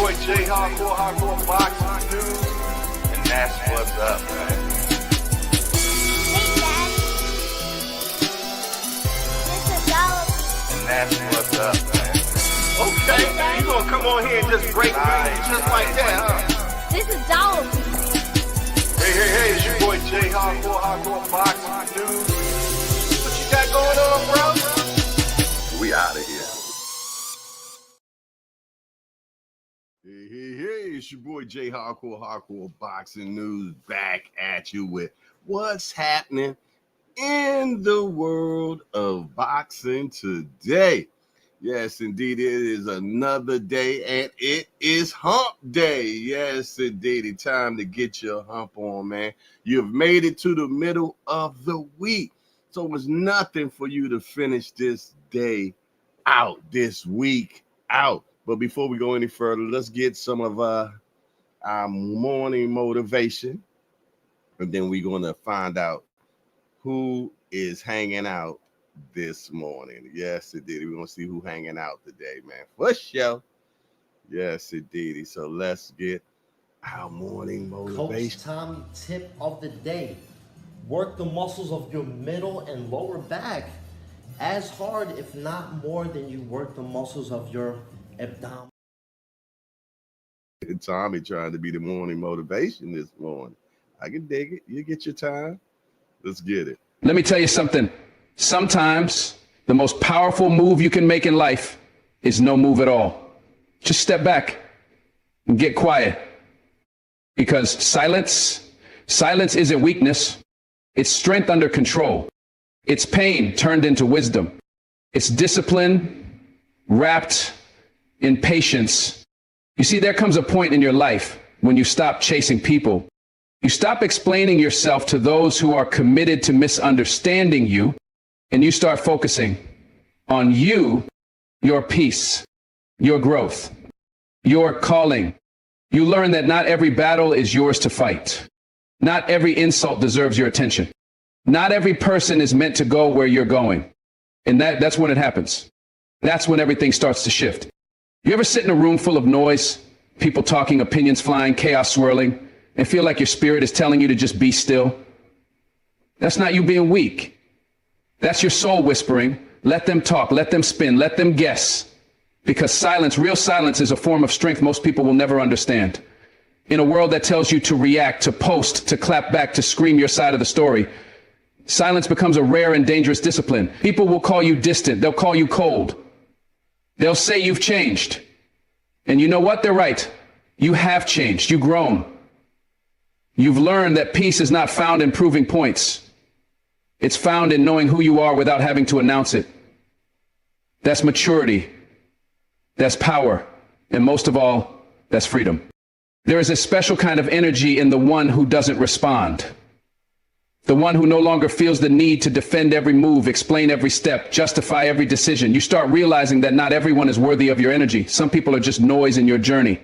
boy J Hardcore Boxing News, and that's what's up, man. And that's what's up, man. Okay, you gonna come on here and just break news just like that, huh? This is Dollar. Hey, it's your boy J Hardcore Boxing News. What you got going on, bro? We out of here. Hey, it's your boy J Hardcore Boxing News back at you with what's happening in the world of boxing today. Yes, indeed, it is another day, and it is hump day. Yes, indeed, it's time to get your hump on, man. You've made it to the middle of the week, so it's nothing for you to finish this day out, this week out. But before we go any further, let's get some of our morning motivation, and then we're going to find out who is hanging out this morning. Yes, indeed. We're going to see who's hanging out today, man. For sure. Yes, indeed. So let's get our morning motivation. Coach Tommy tip of the day. Work the muscles of your middle and lower back as hard, if not more, than you work the muscles of your abdomen. Tommy trying to be the morning motivation this morning. I can dig it. You get your time. Let's get it. Let me tell you something. Sometimes the most powerful move you can make in life is no move at all. Just step back and get quiet. Because silence isn't weakness. It's strength under control. It's pain turned into wisdom. It's discipline wrapped in patience. You see, there comes a point in your life when you stop chasing people. You stop explaining yourself to those who are committed to misunderstanding you, and you start focusing on you, your peace, your growth, your calling. You learn that not every battle is yours to fight. Not every insult deserves your attention. Not every person is meant to go where you're going. And that's when it happens. That's when everything starts to shift. You ever sit in a room full of noise, people talking, opinions flying, chaos swirling, and feel like your spirit is telling you to just be still? That's not you being weak. That's your soul whispering. Let them talk, let them spin, let them guess. Because silence, real silence, is a form of strength most people will never understand. In a world that tells you to react, to post, to clap back, to scream your side of the story, silence becomes a rare and dangerous discipline. People will call you distant. They'll call you cold. They'll say you've changed. And you know what? They're right. You have changed. You've grown. You've learned that peace is not found in proving points. It's found in knowing who you are without having to announce it. That's maturity. That's power. And most of all, that's freedom. There is a special kind of energy in the one who doesn't respond. The one who no longer feels the need to defend every move, explain every step, justify every decision. You start realizing that not everyone is worthy of your energy. Some people are just noise in your journey.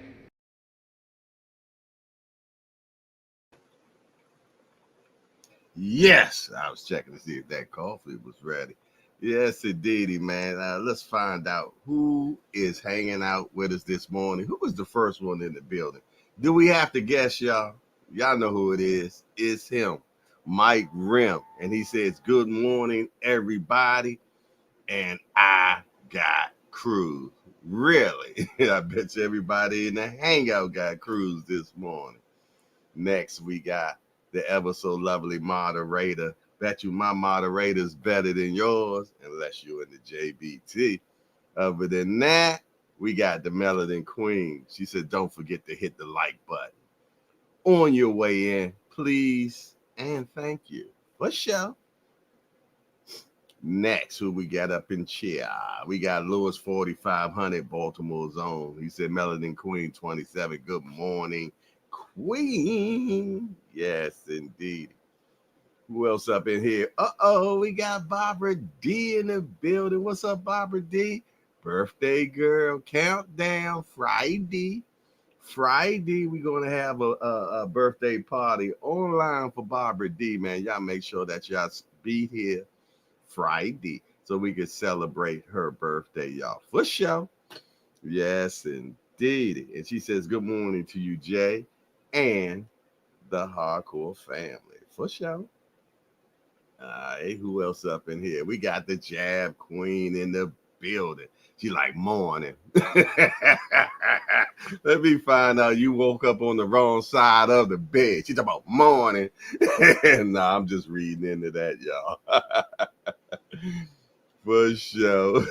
Yes, I was checking to see if that coffee was ready. Yes, indeedy, man. Let's find out who is hanging out with us this morning. Who was the first one in the building? Do we have to guess, y'all? Y'all know who it is. It's him, Mike Rim. And he says, good morning, everybody. And I got Cruz. Really? I bet you everybody in the hangout got Cruz this morning. Next, we got the ever so lovely moderator. Bet you my moderator's better than yours, unless you're in the JBT. Other than that, we got the Melanin Queen. She said, don't forget to hit the like button on your way in, please, and thank you. For sure. Next, who we got up in chair? We got Lewis 4500, Baltimore's own. He said, Melanin Queen 27. Good morning, Queen. Yes, indeed. Who else up in here? We got Barbara D in the building. What's up, Barbara D? Birthday girl countdown Friday. We're going to have a birthday party online for Barbara D, man. Y'all make sure that y'all be here Friday so we can celebrate her birthday, y'all. For sure. Yes, and indeed. And she says, good morning to you, Jay, and the hardcore family. For sure. All right, who else up in here? We got the Jab Queen in the building. She like morning. Let me find out you woke up on the wrong side of the bed. She's talking about morning. Nah, I'm just reading into that, y'all. For sure.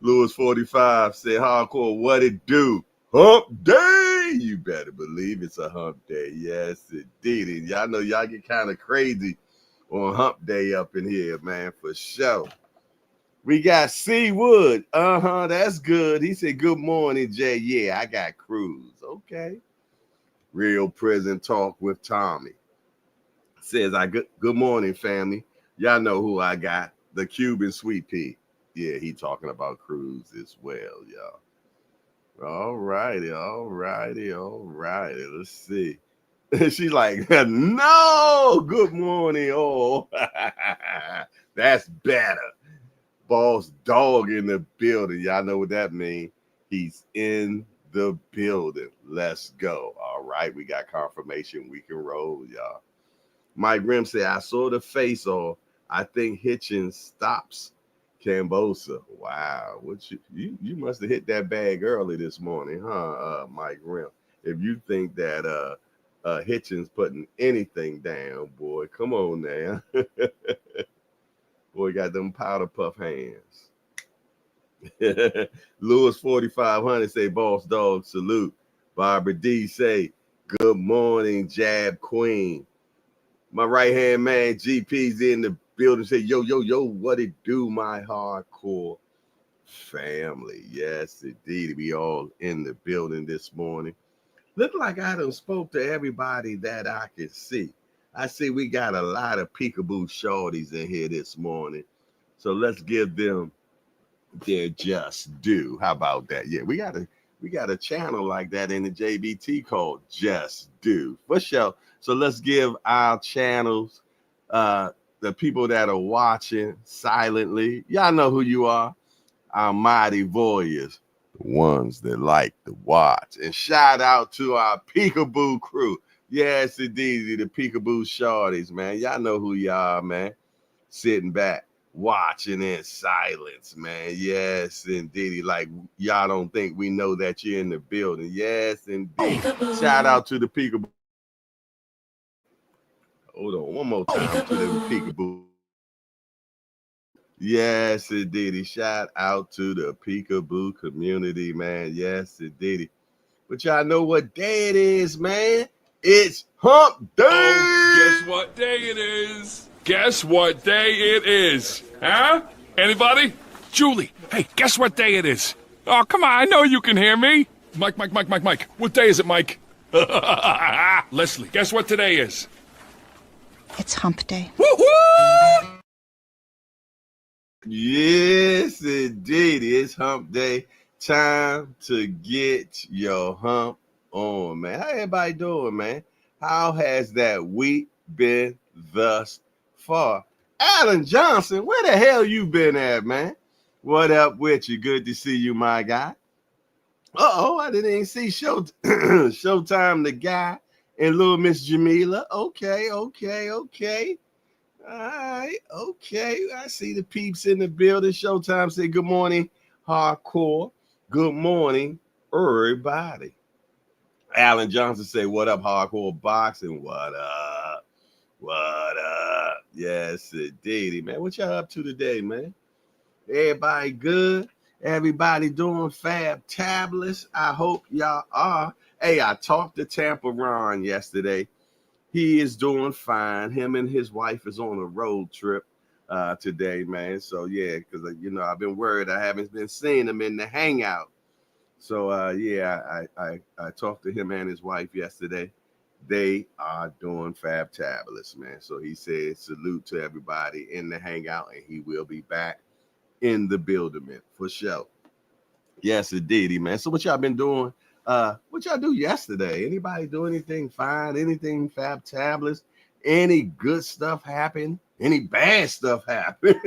Lewis 45 said, hardcore, what it do? Hump day. You better believe it's a hump day. Yes, indeed. And y'all know y'all get kind of crazy on hump day up in here, man, for sure. We got C Wood. That's good. He said, good morning, Jay. Yeah, I got Cruz. Okay. Real prison talk with Tommy. Says, good morning, family. Y'all know who I got. The Cuban Sweet Pea. Yeah, he talking about Cruz as well, y'all. All righty. Let's see. She's like, no, good morning, all. That's better. Boss dog in the building. Y'all know what that means. He's in the building. Let's go. All right, we got confirmation. We can roll, y'all. Mike Grimm said, I saw the face off. I think Hitchens stops Cambosa. Wow. What you must have hit that bag early this morning, huh, Mike Grimm? If you think that Hitchens putting anything down, boy, come on now. Boy, got them powder puff hands. Lewis 4500 say, boss dog, salute. Barbara D say, good morning, Jab Queen. My right-hand man, GP's in the building. Say, yo, what it do, my hardcore family? Yes, indeed. We all in the building this morning. Look like I done spoke to everybody that I can see. I see we got a lot of peekaboo shorties in here this morning. So let's give them their just due. How about that? Yeah, we got a channel like that in the JBT called Just Do. For sure. So let's give our channels, the people that are watching silently. Y'all know who you are. Our mighty warriors, the ones that like to watch. And shout out to our peekaboo crew. Yes, indeed, the peekaboo shorties, man. Y'all know who you are, man. Sitting back, watching in silence, man. Yes, indeed. Like, y'all don't think we know that you're in the building. Yes, indeed. Peekaboo. Shout out to the peekaboo. Hold on, one more time to the peekaboo. Yes, indeed. Shout out to the peekaboo community, man. Yes, indeed. But y'all know what day it is, man. It's hump day. Oh, guess what day it is? Guess what day it is? Huh? Anybody? Julie, hey, guess what day it is? Oh, come on, I know you can hear me. Mike. What day is it, Mike? Leslie, guess what today is? It's hump day. Woo-hoo! Yes, indeed. It's hump day. Time to get your hump on, man. How everybody doing, man? How has that week been thus far? Alan Johnson, where the hell you been at, man? What up with you? Good to see you, my guy. I didn't even see Showtime the guy and little Miss Jamila. Okay. All right, okay. I see the peeps in the building. Showtime say good morning, hardcore. Good morning, everybody. Alan Johnson say, what up, hardcore boxing? What up? Yes, indeed, man. What y'all up to today, man? Everybody good? Everybody doing fab-tabulous? I hope y'all are. Hey, I talked to Tampa Ron yesterday. He is doing fine. Him and his wife is on a road trip today, man. So, yeah, because, I've been worried. I haven't been seeing him in the hangout. So, I talked to him and his wife yesterday. They are doing fab-tabulous, man. So he said salute to everybody in the hangout, and he will be back in the building, man, for sure. Yes, indeed, man. So what y'all been doing? What y'all do yesterday? Anybody do anything fine? Anything fab-tabulous? Any good stuff happen? Any bad stuff happen?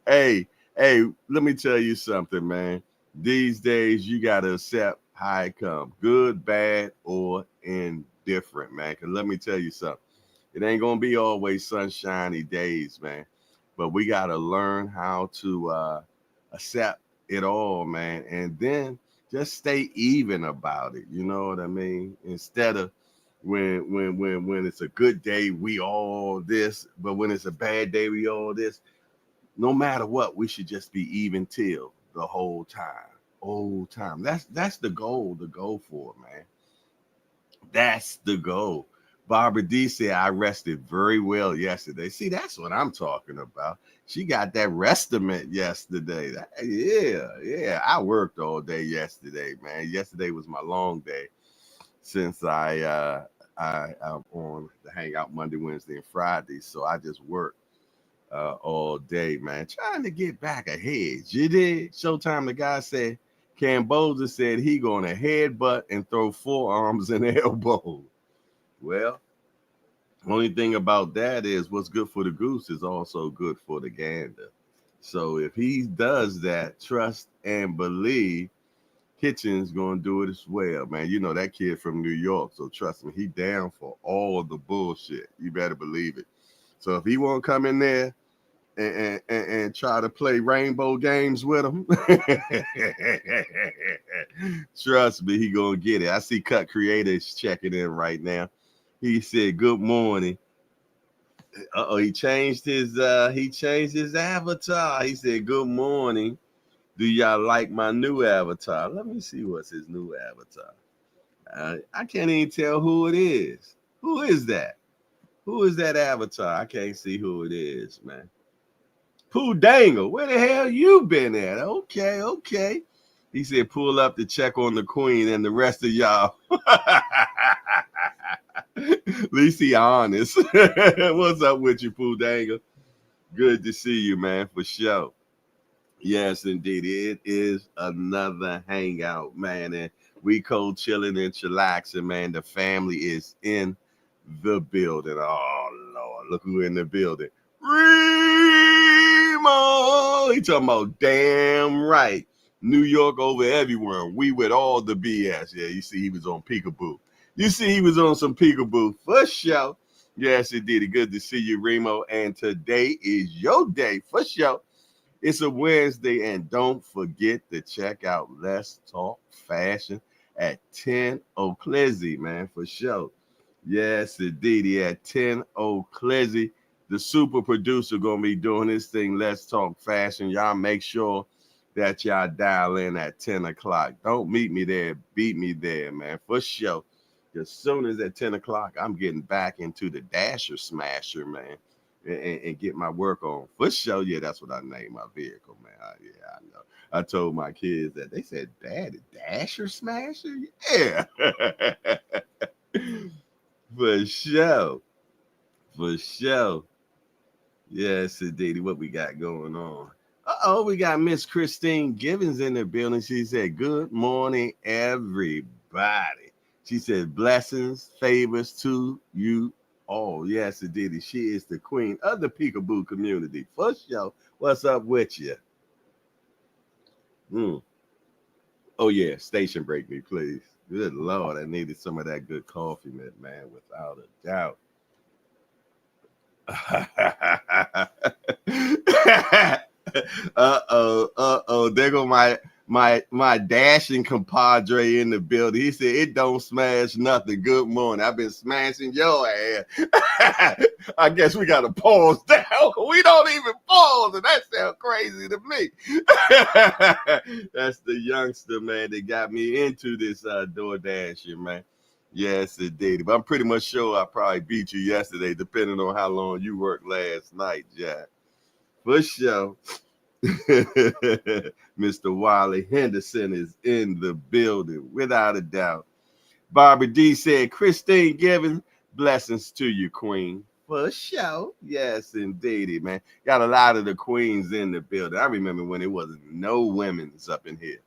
Hey, let me tell you something, man. These days, you got to accept how it comes, good, bad, or indifferent, man. Because let me tell you something. It ain't going to be always sunshiny days, man. But we got to learn how to accept it all, man. And then just stay even about it. You know what I mean? Instead of when it's a good day, we all this. But when it's a bad day, we all this. No matter what, we should just be even till the whole time. That's the goal to go for, man. That's the goal. Barbara D said, I rested very well yesterday. See, that's what I'm talking about. She got that restament yesterday. Yeah. I worked all day yesterday, man. Yesterday was my long day since I'm on the Hangout Monday, Wednesday, and Friday. So I just worked all day, man, trying to get back ahead. You did. Showtime, the guy said, Camboza said he gonna headbutt and throw forearms and elbows. Well, only thing about that is what's good for the goose is also good for the gander. So if he does that, trust and believe, Kitchen's gonna do it as well, man. You know that kid from New York, so trust me, he down for all of the bullshit. You better believe it. So if he won't come in there and try to play rainbow games with him, trust me, he gonna get it. I see Cut Creators checking in right now. He said, "Good morning." He changed his avatar. He said, "Good morning. Do y'all like my new avatar?" Let me see what's his new avatar. I can't even tell who it is. Who is that? Who is that avatar? I can't see who it is, man. Pooh Dangle, where the hell you been at? Okay. He said, pull up to check on the queen and the rest of y'all. At least he honest. What's up with you, Pooh Dangle? Good to see you, man, for sure. Yes, indeed. It is another hangout, man. And we cold chilling and chillaxing, man. The family is in the building. Oh, Lord. Look who in the building. Remo! He talking about damn right. New York over everywhere. We with all the BS. Yeah, you see he was on Peekaboo. You see he was on some Peekaboo for sure. Yes, indeed. Good to see you, Remo. And today is your day for sure. It's a Wednesday, and don't forget to check out Let's Talk Fashion at 10 O'Clizzy, man, for sure. Yes, indeed, at 10 O'Clizzy. The super producer going to be doing this thing, Let's Talk Fashion. Y'all make sure that y'all dial in at 10 o'clock. Don't meet me there, beat me there, man, for sure. As soon as at 10 o'clock, I'm getting back into the Dasher Smasher, man. And get my work on for sure. Yeah, that's what I named my vehicle, man. I know. I told my kids that. They said, "Dad, Dasher Smasher?" Yeah, for sure. Yes, indeed. What we got going on? We got Miss Christine Givens in the building. She said, "Good morning, everybody." She said, "Blessings, favors to you." Oh, yes, indeed. She is the queen of the Peekaboo community. For sure. What's up with you? Oh, yeah. Station break me, please. Good Lord. I needed some of that good coffee, man, without a doubt. There go my dashing compadre in the building. He said it don't smash nothing. Good morning. I've been smashing your ass. I guess we gotta pause down. We don't even pause, and that sounds crazy to me. That's the youngster, man, that got me into this door dashing, man. Yes, indeed. But I'm pretty much sure I probably beat you yesterday, depending on how long you worked last night, Jack. For sure. Mr. Wiley Henderson is in the building, without a doubt. Barbara D said, Christine Givens, blessings to you, queen. For sure. Yes, indeed, man. Got a lot of the queens in the building. I remember when it wasn't no women's up in here.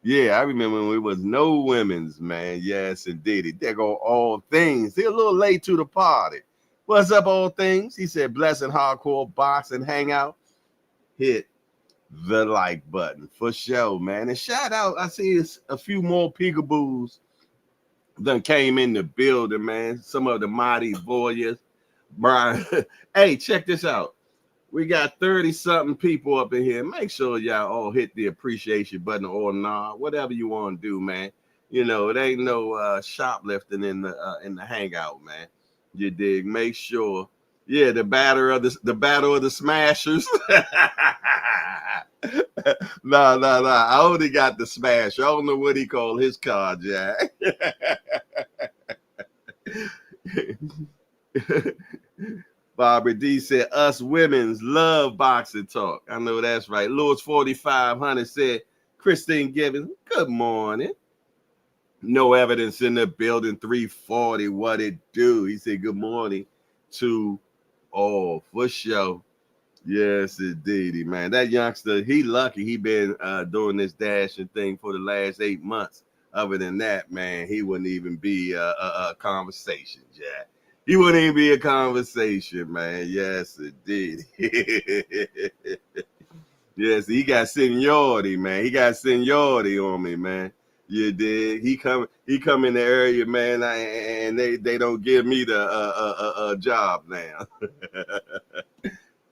Yeah, I remember when it was no women's, man. Yes, indeed. There go All Things. They're a little late to the party. What's up, All Things? He said, blessing hardcore boxing hangout. Hit the like button for sure, man. And shout out, I see it's a few more peekaboos done came in the building, man. Some of the mighty warriors. Brian, hey, check this out. We got 30 something people up in here. Make sure y'all all hit the appreciation button or nah, whatever you want to do, man. You know, it ain't no shoplifting in the hangout, man. You dig? Make sure. Yeah, the battle of the smashers. Nah. I only got the smash. I don't know what he called his car, Jack. Barbara D said, us women's love boxing talk. I know that's right. Lord's 4500 said, Christine Gibbons, good morning. No evidence in the building. 340, what it do? He said, good morning to all, for sure. Yes, indeed, man. That youngster, he lucky. He been doing this dashing thing for the last 8 months. Other than that, man, he wouldn't even be a conversation, Jack. He wouldn't even be a conversation, man. Yes, indeed. Yes, he got seniority, man. He got seniority on me, man. You did. He come in the area, man, and they don't give me the job now.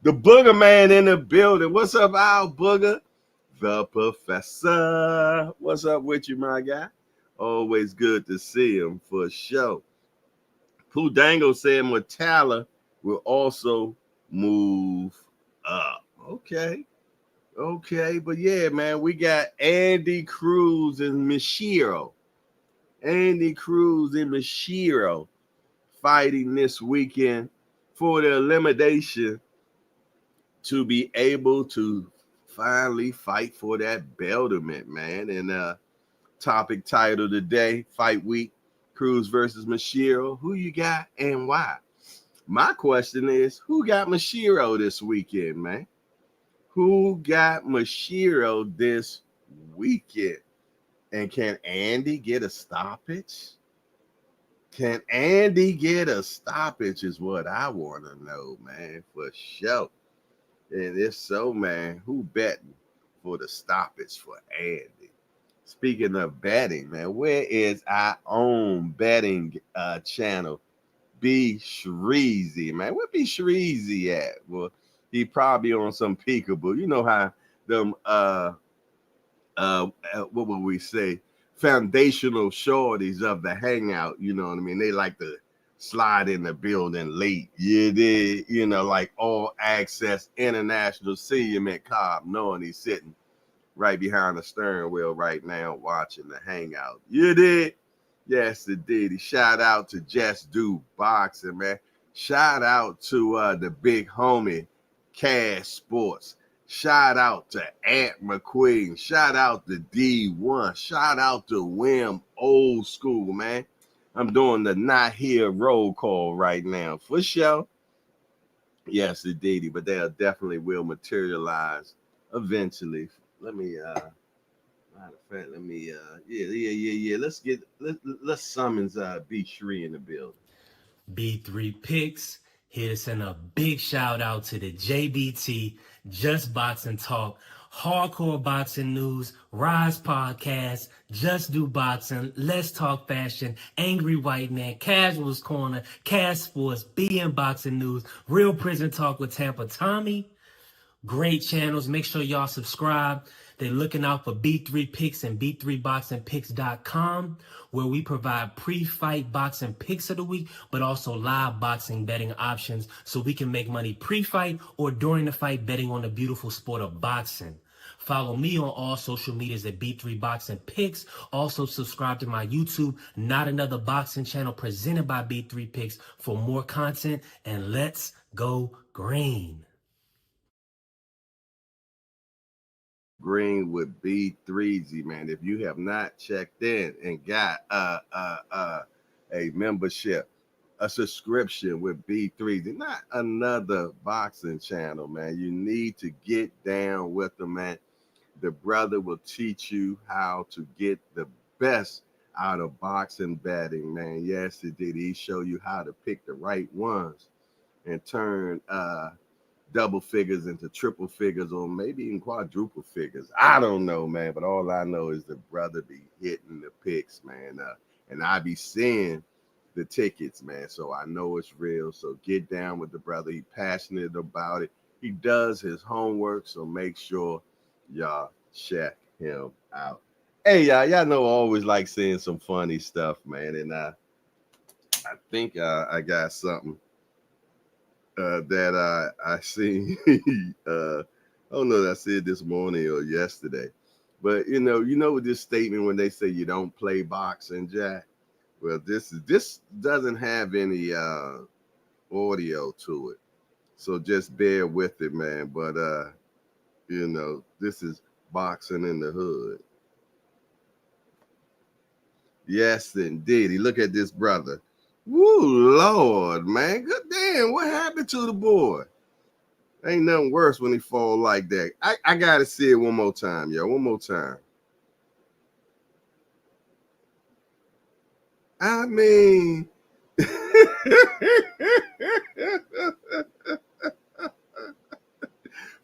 The Booger Man in the building. What's up, Al Booger? The Professor. What's up with you, my guy? Always good to see him for sure. Pooh Dango said Metallica will also move up. Okay. But yeah, man, we got Andy Cruz and Mishiro. Andy Cruz and Mishiro fighting this weekend for the elimination to be able to finally fight for that beltament, man. And topic title today, Fight Week, Cruz versus Mishiro. Who you got and why? My question is, who got Mishiro this weekend, man? Who got Mishiro this weekend? And can Andy get a stoppage? Can Andy get a stoppage is what I want to know, man, for sure. And if so, man, who betting for the stoppage for Andy? Speaking of betting, man, where is our own betting channel? B Shreezy, man. Where B Shreezy at? Well, he probably on some peekaboo. You know how them what would we say? Foundational shorties of the hangout, you know what I mean? They like to slide in the building late. You did, you know, like all access international. See him at Cobb, knowing he's sitting right behind the steering wheel right now watching the hangout. You did? Yes, indeed. Shout out to Just Do Boxing, man. Shout out to the big homie, Cash Sports. Shout out to Aunt McQueen. Shout out to D1. Shout out to Wim Old School, man. I'm doing the not here roll call right now for sure. Yes, indeed, but they definitely will materialize eventually. Let me matter of fact, let me yeah. Let's summons B Shree in the building. B3 Picks. Here to send a big shout out to the JBT, Just Boxing Talk, Hardcore Boxing News, Rise Podcast, Just Do Boxing, Let's Talk Fashion, Angry White Man, Casuals Corner, Cash Sports, BM Boxing News, Real Prison Talk with Tampa Tommy. Great channels. Make sure y'all subscribe. They're looking out for B3 Picks and B3BoxingPicks.com, where we provide pre-fight boxing picks of the week, but also live boxing betting options so we can make money pre-fight or during the fight betting on the beautiful sport of boxing. Follow me on all social medias at B3 Boxing Picks. Also subscribe to my YouTube, Not Another Boxing channel presented by B3 Picks for more content. And let's go green. Green with B3Z, man. If you have not checked in and got a membership, a subscription with B3Z, not another boxing channel, man. You need to get down with them, man. The brother will teach you how to get the best out of boxing betting, man. Yes, it did. He show you how to pick the right ones and turn double figures into triple figures or maybe even quadruple figures. I don't know, man. But all I know is the brother be hitting the picks, man. And I be seeing the tickets, man. So I know it's real. So get down with the brother. He passionate about it. He does his homework. So make sure y'all check him out. Hey, y'all know I always like seeing some funny stuff, man. And I think I got something that I seen. I don't know that I said this morning or yesterday, but you know this statement when they say you don't play boxing, Jack. Well, this doesn't have any audio to it, so just bear with it, man. But this is boxing in the hood. Yes, indeed. Look at this brother. Woo, Lord, man. Good damn. What happened to the boy? Ain't nothing worse when he fall like that. I got to see it one more time, yo. One more time. I mean,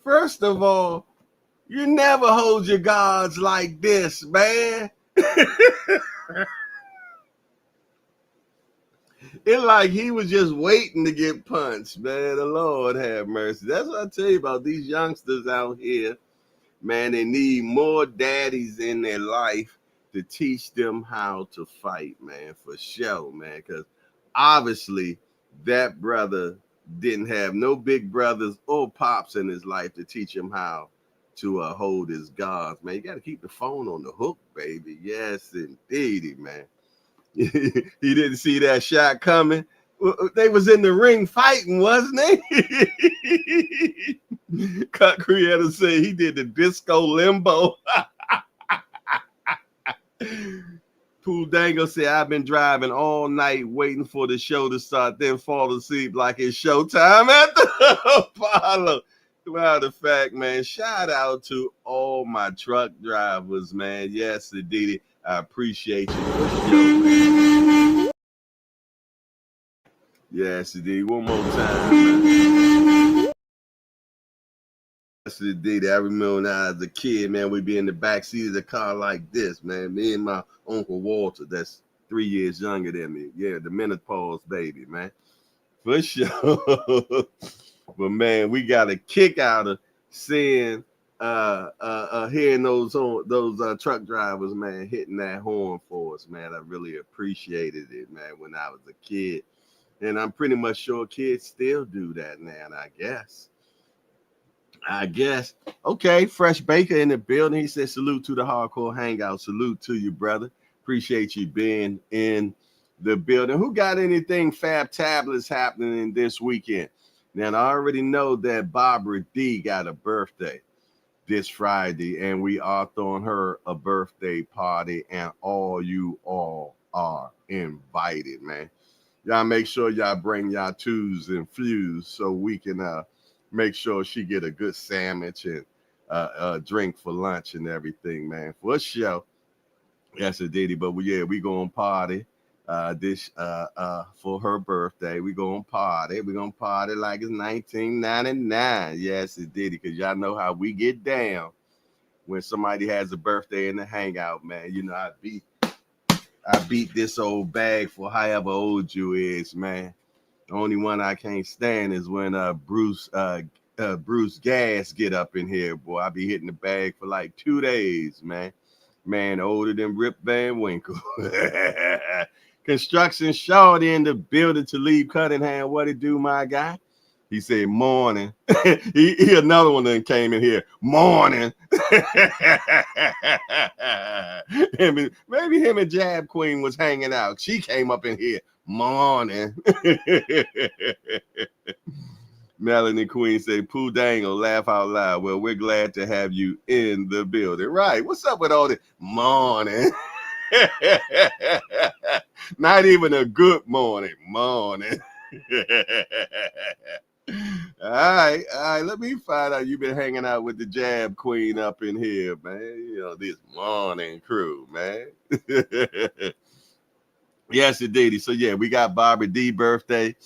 first of all, you never hold your guards like this, man. It's like he was just waiting to get punched, man. The Lord have mercy. That's what I tell you about these youngsters out here, man. They need more daddies in their life to teach them how to fight, man, for sure, man. Because obviously that brother didn't have no big brothers or pops in his life to teach him how to hold his guards, man. You got to keep the phone on the hook, baby. Yes, indeedy, man. He didn't see that shot coming. They was in the ring fighting, wasn't they? Cut creator said he did the disco limbo. Pool Dango said, I've been driving all night waiting for the show to start, then fall asleep like it's showtime at the Apollo. Matter of fact, man, shout out to all my truck drivers, man. Yes, indeed. I appreciate you for sure. Yes, indeed. One more time, man. Yes, indeed. I remember when I was a kid, man, we'd be in the back seat of the car like this, man. Me and my Uncle Walter, that's 3 years younger than me. Yeah, the menopause baby, man. For sure. But man, we got a kick out of seeing hearing those truck drivers, man, hitting that horn for us, man. I really appreciated it, man, when I was a kid. And I'm pretty much sure kids still do that now, I guess. Okay, Fresh Baker in the building. He said, salute to the Hardcore Hangout. Salute to you, brother. Appreciate you being in the building. Who got anything Fab Tablets happening this weekend? Now, I already know that Barbara D got a birthday this Friday, and we are throwing her a birthday party, and you all are invited, man. Y'all make sure y'all bring y'all twos and fews so we can make sure she get a good sandwich and a drink for lunch and everything, man. For sure. Yes, indeed. But we gonna party for her birthday. We gonna party. We gonna party like it's 1999. Yes, indeed. Because y'all know how we get down when somebody has a birthday in the hangout, man. You know, I beat this old bag for however old you is, man. The only one I can't stand is when Bruce Gas get up in here, boy. I be hitting the bag for like 2 days, man. Man, older than Rip Van Winkle. Construction Shorty in the building to leave Cunningham. What it do, my guy? He said, morning. he another one that came in here. Morning. Maybe him and Jab Queen was hanging out. She came up in here. Morning. Melanie Queen say, Pooh Dangle, laugh out loud. Well, we're glad to have you in the building. Right. What's up with all this morning? Not even a good morning. Morning. All right. Let me find out you've been hanging out with the Jab Queen up in here, man. You know, this morning crew, man. Yes, indeed. So, yeah, we got Barbara D birthday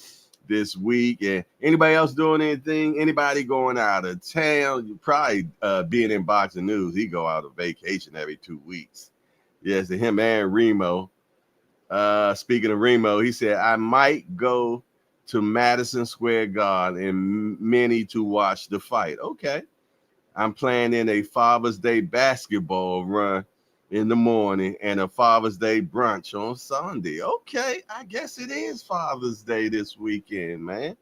this week. And anybody else doing anything? Anybody going out of town? You probably being in boxing news. He go out on vacation every 2 weeks. Yes, to him and Remo. Speaking of Remo, he said, I might go to Madison Square Garden and many to watch the fight. Okay. I'm planning a Father's Day basketball run in the morning and a Father's Day brunch on Sunday. Okay, I guess it is Father's Day this weekend, man.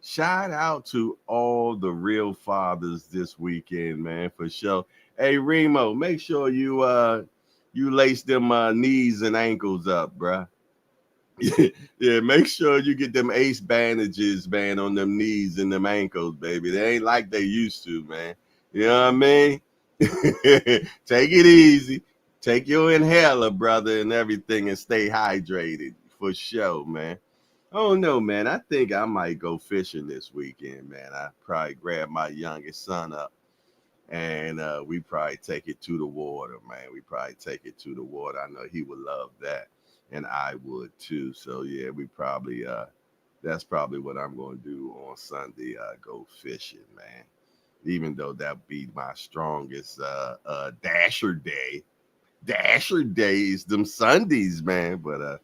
Shout out to all the real fathers this weekend, man, for sure. Hey, Remo, make sure you lace them knees and ankles up, bruh. Yeah, make sure you get them ace bandages, man, on them knees and them ankles, baby. They ain't like they used to, man. You know what I mean? Take it easy. Take your inhaler, brother, and everything, and stay hydrated for sure, man. Oh no, man. I think I might go fishing this weekend, man. I probably grab my youngest son up, and we probably take it to the water, man. We probably take it to the water. I know he would love that, and I would too. So yeah, we probably that's probably what I'm going to do on Sunday. Go fishing, man. Even though that be my strongest dasher day. Dasher days, them Sundays, man. But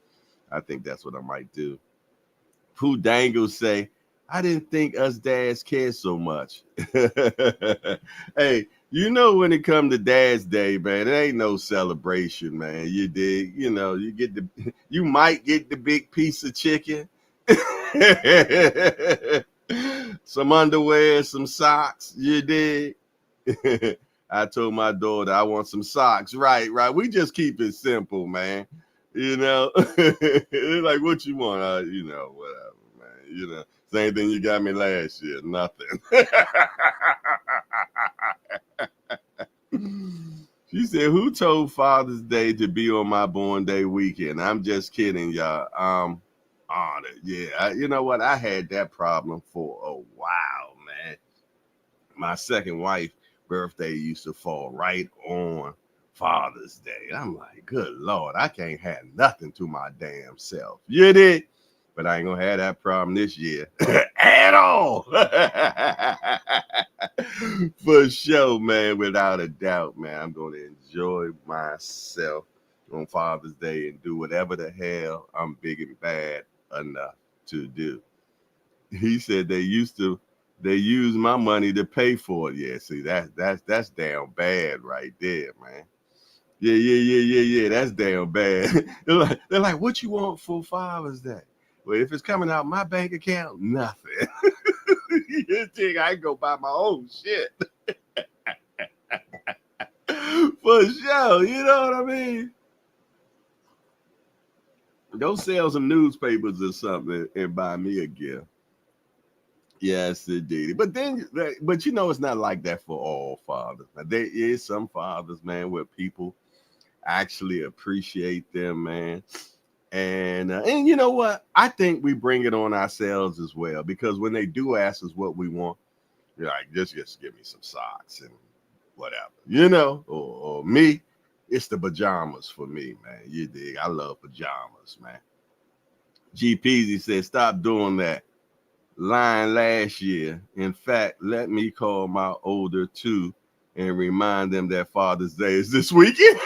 I think that's what I might do. Pooh Dangle say, I didn't think us dads cared so much. Hey, you know when it come to Dad's Day, man, it ain't no celebration, man. You dig? You know, you might get the big piece of chicken. Some underwear, some socks, you dig? I told my daughter I want some socks. Right. We just keep it simple, man. You know, they're like, what you want? You know, whatever, man. You know, same thing you got me last year. Nothing. She said, who told Father's Day to be on my born day weekend? I'm just kidding, y'all. Honored. Yeah. You know what? I had that problem for a while, man. My second wife birthday used to fall right on Father's Day. I'm like, good Lord, I can't have nothing to my damn self. You did? But I ain't gonna have that problem this year at all. For sure, man, without a doubt, man. I'm gonna enjoy myself on Father's Day and do whatever the hell I'm big and bad enough to do. He said they use my money to pay for it. Yeah, see, that's damn bad right there, man. Yeah. That's damn bad. They're like, what you want for Father's Day? Well, if it's coming out my bank account, nothing. You think I can go buy my own shit? For sure, you know what I mean? Go sell some newspapers or something and buy me a gift. Yes, indeed. But you know, it's not like that for all fathers. Now, there is some fathers, man, where people actually appreciate them, man. And you know what? I think we bring it on ourselves as well, because when they do ask us what we want, you're like, just give me some socks and whatever, you know, or me, it's the pajamas for me, man. You dig? I love pajamas, man. G Peasy said, stop doing that line last year. In fact, let me call my older two and remind them that Father's Day is this weekend.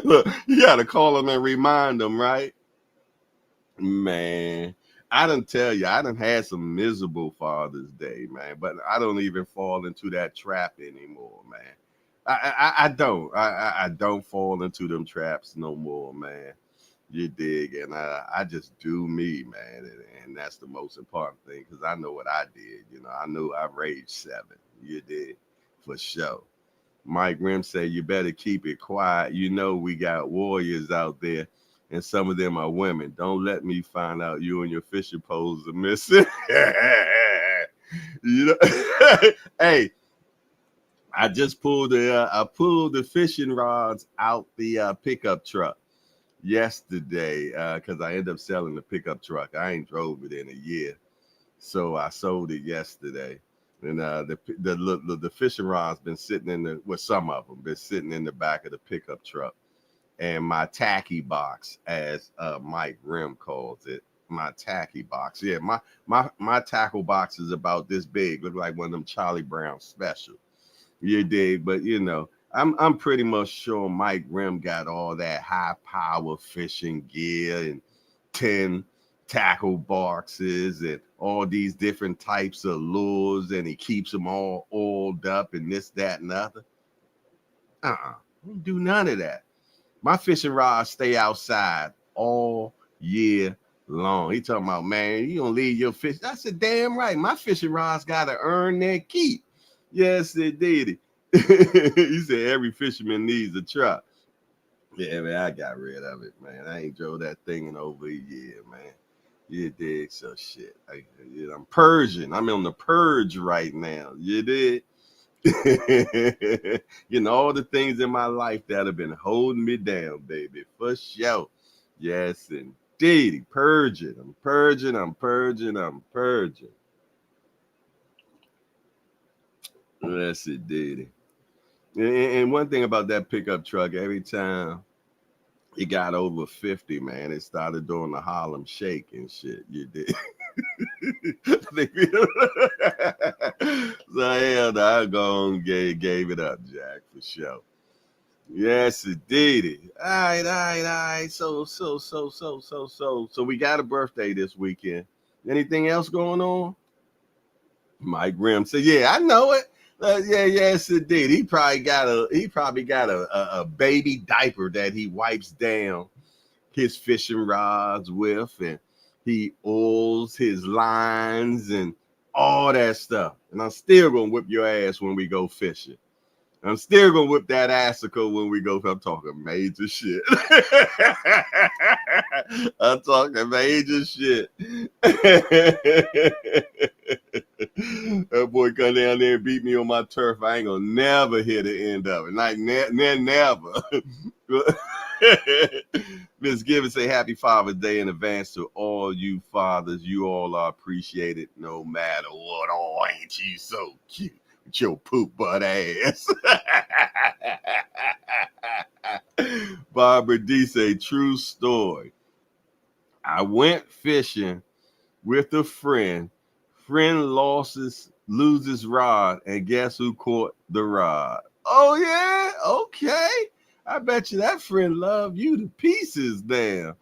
Look, you got to call them and remind them, right? Man, I done tell you, I done had some miserable Father's Day, man, but I don't even fall into that trap anymore, man. I don't fall into them traps no more, man. You dig? And I just do me, man. And that's the most important thing, because I know what I did. You know, I knew I raised 7. You did, for sure. Mike Rim said, you better keep it quiet. You know, we got warriors out there, and some of them are women. Don't let me find out you and your fishing poles are missing. You know, hey, I just pulled the fishing rods out the pickup truck yesterday, because I ended up selling the pickup truck. I ain't drove it in a year, so I sold it yesterday. And the fishing rod's been sitting some of them been sitting in the back of the pickup truck and my tacky box, as Mike Rim calls it. My tacky box. Yeah, my tackle box is about this big. Look like one of them Charlie Brown special. You dig? But you know, I'm pretty much sure Mike Rim got all that high power fishing gear and 10 tackle boxes and all these different types of lures, and he keeps them all oiled up and this, that, and the other. Don't do none of that. My fishing rods stay outside all year long. He talking about, man, you don't leave your fish. I said, damn right. My fishing rods got to earn their keep. Yes, it did. He said every fisherman needs a truck. Yeah, man, I got rid of it, man. I ain't drove that thing in over a year, man. You dig? So shit. I'm purging. I'm on the purge right now. You dig? You know, all the things in my life that have been holding me down, baby, for sure. Yes, indeed. Purging. I'm purging. Yes, indeed. And one thing about that pickup truck, every time it got over 50, man, it started doing the Harlem Shake and shit. You did. So hell no, I gave it up, Jack, for sure. Yes, indeed. All right. So we got a birthday this weekend. Anything else going on? Mike Grimm said, "Yeah, I know it. Yes, indeed. He probably got a baby diaper that he wipes down his fishing rods with, and he oils his lines and all that stuff. And I'm still gonna whip your ass when we go fishing. I'm still gonna whip that assicle when we go. I'm talking major shit. I'm talking major shit. That boy come down there and beat me on my turf. I ain't gonna never hear the end of it. Like never. Miss Gibbons say happy Father's Day in advance to all you fathers. You all are appreciated no matter what. Oh, ain't you so cute? Your poop butt ass. Barbara D say true story. I went fishing with a friend. Friend loses rod, and guess who caught the rod? Oh yeah, okay. I bet you that friend loved you to pieces there.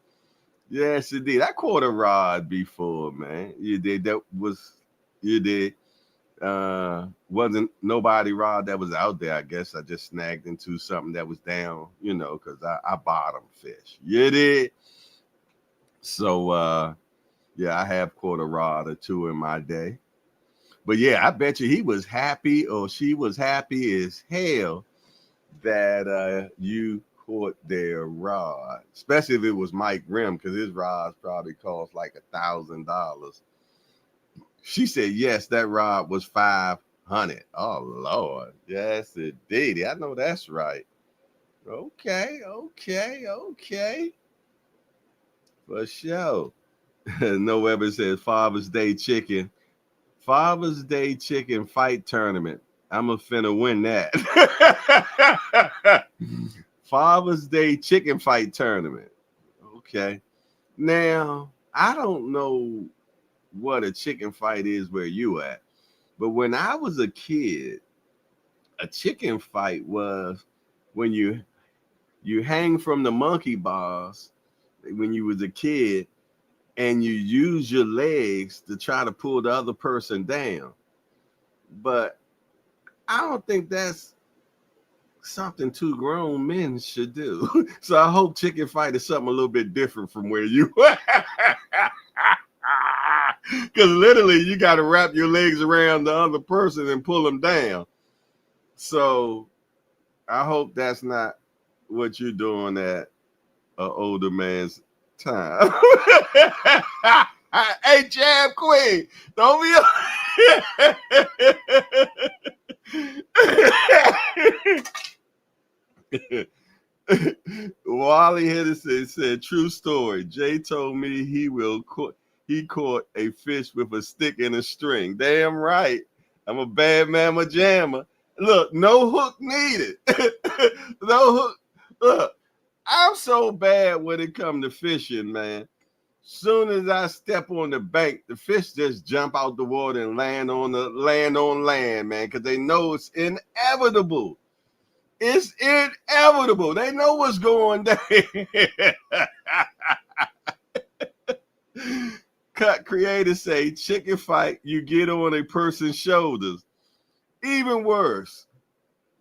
Yes, indeed. I caught a rod before, man. You did. You did. Wasn't nobody rod that was out there. I guess I just snagged into something that was down, you know, because I bottom fish. You did. So yeah, I have caught a rod or two in my day. But yeah, I bet you he was happy or she was happy as hell that you caught their rod, especially if it was Mike Grimm, because his rods probably cost like $1,000. She said, yes, that rod was $500. Oh, Lord. Yes, indeed. I know that's right. Okay. For sure. No Weber says Father's Day chicken. Father's Day chicken fight tournament. I'm a finna win that. Father's Day chicken fight tournament. Okay. Now, I don't know what a chicken fight is where you at, but when I was a kid, a chicken fight was when you hang from the monkey bars when you was a kid, and you use your legs to try to pull the other person down. But I don't think that's something two grown men should do. So I hope chicken fight is something a little bit different from where you because literally you got to wrap your legs around the other person and pull them down. So I hope that's not what you're doing at an older man's time. Hey, Jam Queen, don't be Wally Henderson said, true story. Jay told me he caught a fish with a stick and a string. Damn right. I'm a bad mama jammer. Look, no hook needed. No hook. Look, I'm so bad when it comes to fishing, man. Soon as I step on the bank, the fish just jump out the water and land on land, man, because they know it's inevitable. It's inevitable. They know what's going down. Cut creators say chicken fight, you get on a person's shoulders. Even worse.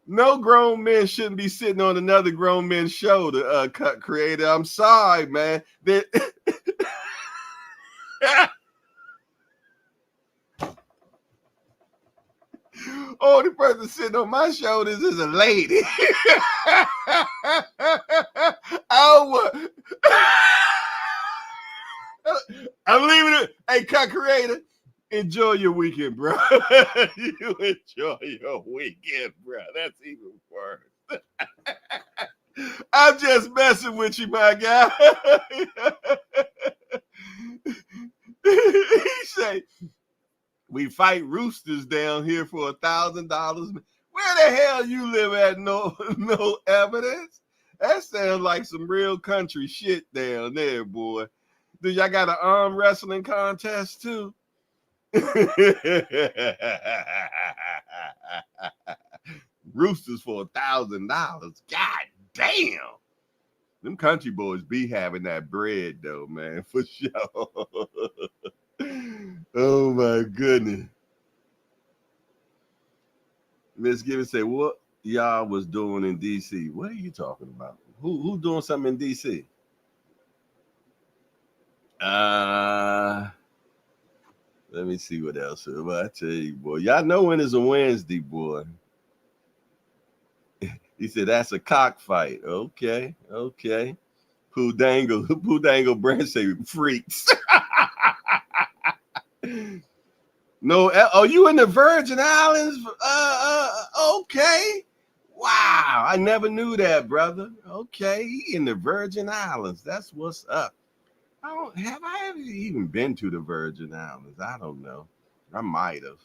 No grown men shouldn't be sitting on another grown man's shoulder, cut creator. I'm sorry, man. Oh, the person sitting on my shoulders is a lady. Oh, I'm leaving it. Hey, cut creator, enjoy your weekend, bro. You enjoy your weekend, bro. That's even worse. I'm just messing with you, my guy. He say, we fight roosters down here for $1,000. Where the hell you live at? No evidence. That sounds like some real country shit down there, boy. Do y'all got an arm wrestling contest too? Roosters for $1,000. God damn. Them country boys be having that bread though, man, for sure. Oh my goodness. Miss Gibbons say, what y'all was doing in DC? What are you talking about? Who doing something in DC? Let me see what else. I tell you, boy. Y'all know when it's a Wednesday, boy. He said that's a cockfight. Okay. Pooh Dangle Branch say freaks. No, you in the Virgin Islands? Okay. Wow, I never knew that, brother. Okay, in the Virgin Islands. That's what's up. Have I ever even been to the Virgin Islands? I don't know. I might have.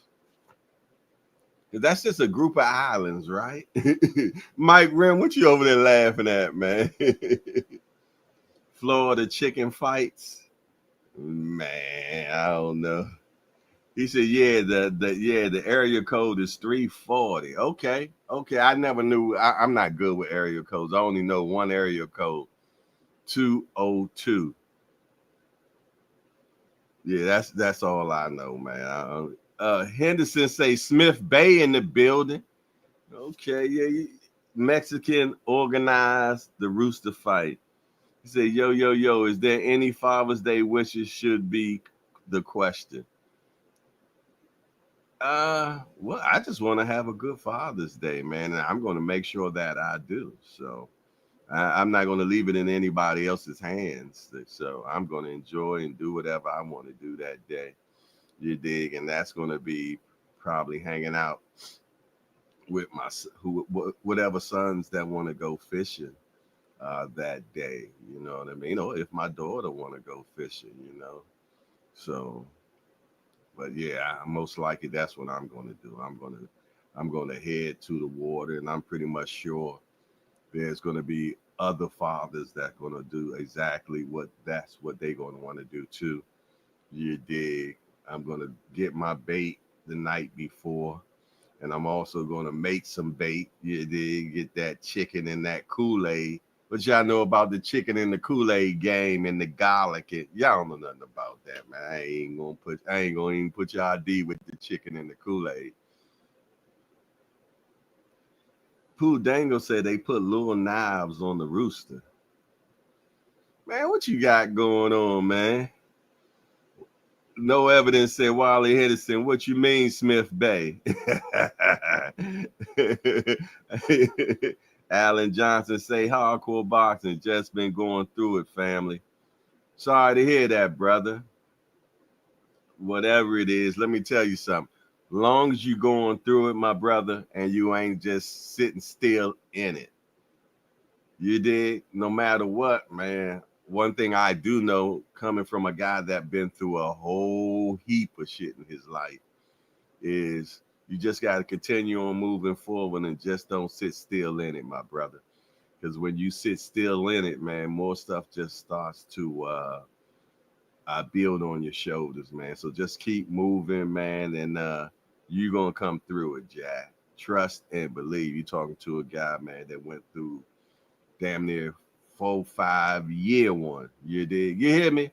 That's just a group of islands, right? Mike Rim, what you over there laughing at, man? Florida chicken fights. Man, I don't know. He said, "Yeah, the area code is 340." Okay. I never knew. I'm not good with area codes. I only know one area code, 202. Yeah, that's all I know, man. Henderson say Smith Bay in the building. Okay, yeah. Mexican organized the rooster fight. He said, yo, is there any Father's Day wishes should be the question? Well, I just want to have a good Father's Day, man, and I'm going to make sure that I do. So I'm not going to leave it in anybody else's hands. So I'm going to enjoy and do whatever I want to do that day. You dig? And that's going to be probably hanging out with whatever sons that want to go fishing that day. You know what I mean? Or if my daughter want to go fishing, So, but yeah, most likely that's what I'm going to do. I'm going to head to the water, and I'm pretty much sure there's going to be other fathers that going to do exactly what they're going to want to do too. You dig? I'm going to get my bait the night before, and I'm also going to make some bait. You dig? Get that chicken and that Kool-Aid. What y'all know about the chicken and the Kool-Aid game and the garlic? Y'all don't know nothing about that, man. I ain't gonna even put your ID with the chicken and the Kool-Aid. Pooh Dangle said they put little knives on the rooster. Man, what you got going on, man? No evidence, said Wally Henderson. What you mean, Smith Bay? Alan Johnson say hardcore boxing. Just been going through it, family. Sorry to hear that, brother. Whatever it is, let me tell you something. Long as you going through it, my brother, and you ain't just sitting still in it. You dig? No matter what, man. One thing I do know, coming from a guy that been through a whole heap of shit in his life, is you just got to continue on moving forward and just don't sit still in it, my brother. Because when you sit still in it, man, more stuff just starts to build on your shoulders, man. So just keep moving, man, and you're gonna come through it, Jack. Trust and believe. You're talking to a guy, man, that went through damn near 4 5 year one. You did, you hear me?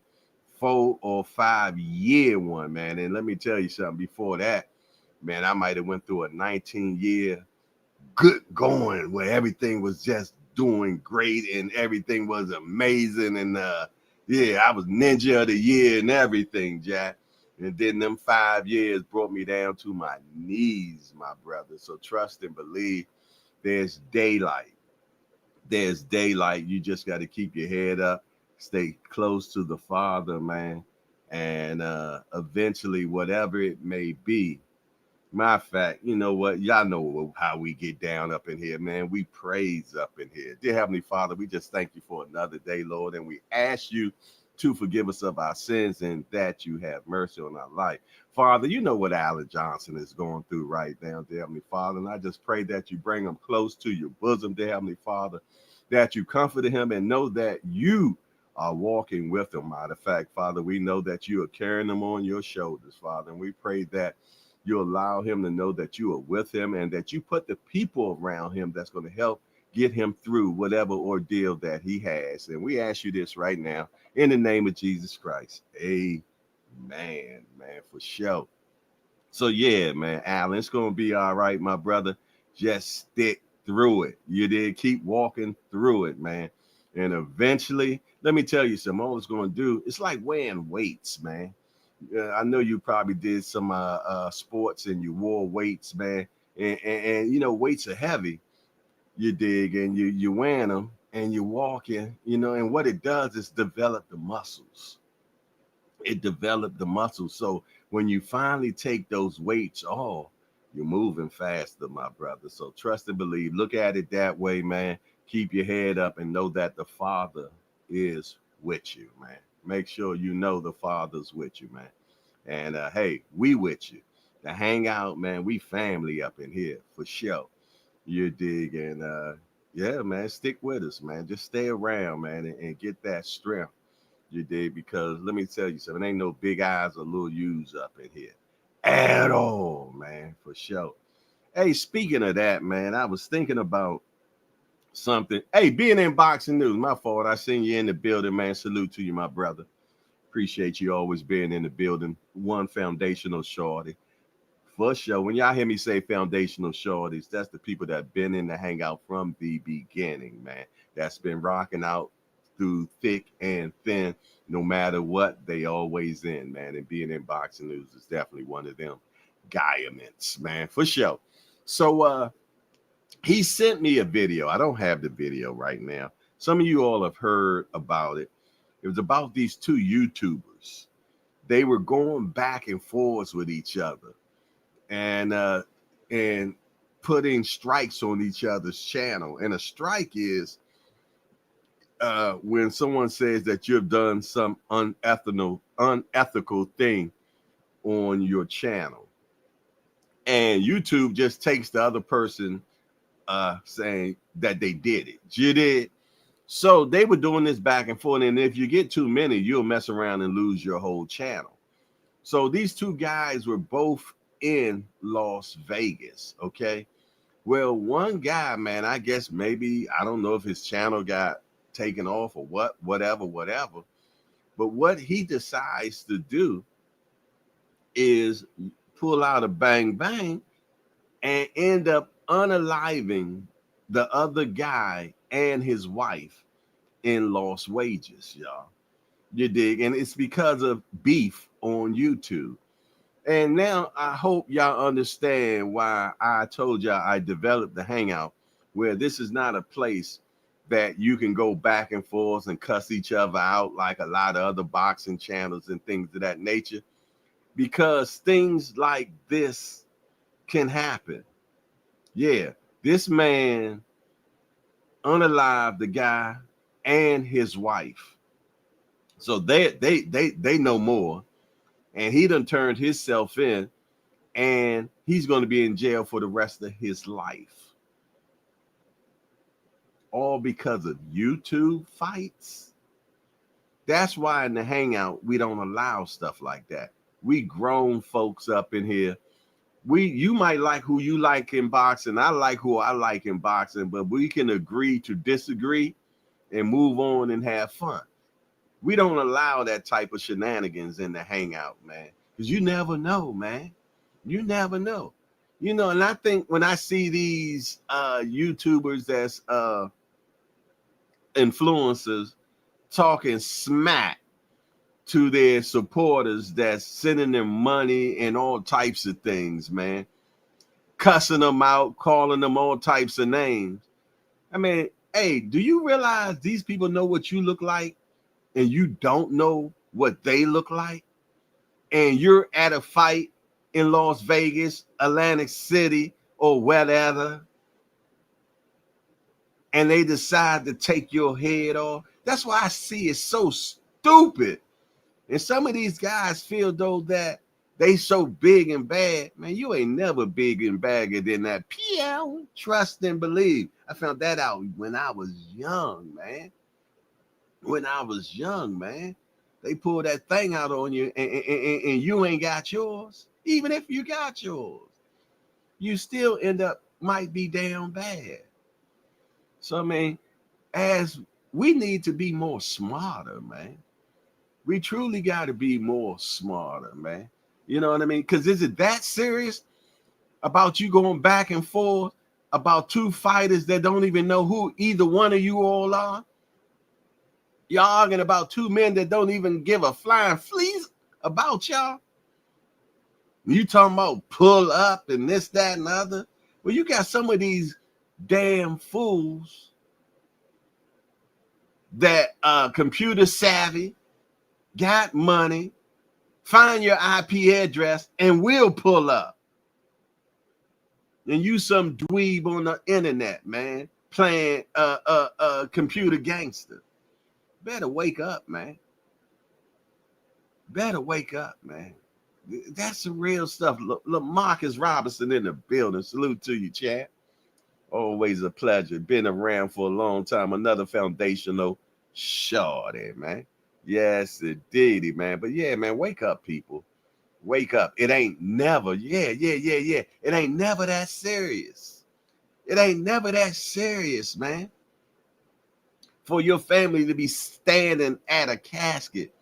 4 or 5 year one, man. And let me tell you something. Before that, man, I might have went through a 19 year good going where everything was just doing great and everything was amazing. And yeah, I was ninja of the year and everything, Jack. And then them 5 years brought me down to my knees, my brother. So trust and believe there's daylight. There's daylight. You just got to keep your head up, stay close to the Father, man. And eventually, whatever it may be, matter of fact, you know what? Y'all know how we get down up in here, man. We praise up in here. Dear Heavenly Father, we just thank you for another day, Lord. And we ask you to forgive us of our sins and that you have mercy on our life. Father, you know what Alan Johnson is going through right now, dear Heavenly Father. And I just pray that you bring him close to your bosom, dear Heavenly Father, that you comfort him and know that you are walking with him. Matter of fact, Father, we know that you are carrying him on your shoulders, Father. And we pray that you allow him to know that you are with him and that you put the people around him that's going to help get him through whatever ordeal that he has. And we ask you this right now in the name of Jesus Christ. Amen, man, for sure. So yeah, man, Alan, it's going to be all right, my brother. Just stick through it. You did keep walking through it, man. And eventually, let me tell you something. All it's going to do, it's like weighing weights, man. I know you probably did some sports and you wore weights, man. And you know, weights are heavy, you dig, and you wearing them and you're walking, you know, and what it does is develop the muscles. It developed the muscles. So when you finally take those weights off, you're moving faster, my brother. So trust and believe. Look at it that way, man. Keep your head up and know that the Father is with you, man. Make sure you know the Father's with you, man. And hey, we with you. To hang out, man. We family up in here for sure. You dig? And yeah, man, stick with us, man. Just stay around, man, and get that strength. You dig? Because let me tell you something. Ain't no big eyes or little U's up in here at all, man, for sure. Hey, speaking of that, man, I was thinking about something. Hey, being in boxing news, my fault. I seen you in the building, man. Salute to you, my brother. Appreciate you always being in the building. One foundational shorty. For sure. When y'all hear me say foundational shorties, that's the people that been in the hangout from the beginning, man. That's been rocking out through thick and thin. No matter what, they always in, man. And being in boxing news is definitely one of them guyments, man. For sure. So he sent me a video. I don't have the video right now. Some of you all have heard about it. It was about these two YouTubers. They were going back and forth with each other and putting strikes on each other's channel. And a strike is when someone says that you've done some unethical thing on your channel. And YouTube just takes the other person saying that they did it. You did. So they were doing this back and forth. And if you get too many, you'll mess around and lose your whole channel. So these two guys were both in Las Vegas. Okay. Well, one guy, man, I guess maybe, I don't know if his channel got taken off or whatever. But what he decides to do is pull out a bang bang and end up unaliving the other guy and his wife in Las Vegas, y'all. You dig? And it's because of beef on YouTube. And now I hope y'all understand why I told y'all I developed the hangout, where this is not a place that you can go back and forth and cuss each other out like a lot of other boxing channels and things of that nature, because things like this can happen. Yeah, this man unalived the guy and his wife. So they know more. And he done turned himself in, and he's going to be in jail for the rest of his life. all because of YouTube fights. That's why in the hangout, we don't allow stuff like that. We grown folks up in here. You might like who you like in boxing. I like who I like in boxing, but we can agree to disagree and move on and have fun. We don't allow that type of shenanigans in the hangout, man. Because you never know, man. You never know. And I think when I see these YouTubers that's influencers talking smack to their supporters that's sending them money and all types of things, man, cussing them out, calling them all types of names. I mean, hey, do you realize these people know what you look like and you don't know what they look like? And you're at a fight in Las Vegas, Atlantic City, or whatever, and they decide to take your head off. That's why I see it so stupid. And some of these guys feel though that they so big and bad. Man, you ain't never big and bagger than that. Trust and believe. I found that out when I was young, man. They pull that thing out on you and you ain't got yours. Even if you got yours, you still end up might be damn bad. So, I mean, as we need to be more smarter, man. We truly got to be more smarter, man. You know what I mean? Because is it that serious about you going back and forth about two fighters that don't even know who either one of you all are? You're arguing about two men that don't even give a flying fleas about y'all. You talking about pull up and this, that, and the other. Well, you got some of these damn fools that computer savvy, got money, find your IP address, and will pull up. And you some dweeb on the internet, man, playing computer gangster. Better wake up, man. Better wake up, man. That's the real stuff. Look, Marcus Robinson in the building. Salute to you, chat. Always a pleasure. Been around for a long time. Another foundational shorty, man. Yes, indeedy, man. But yeah, man, wake up, people. Wake up. It ain't never. Yeah. It ain't never that serious. It ain't never that serious, man. For your family to be standing at a casket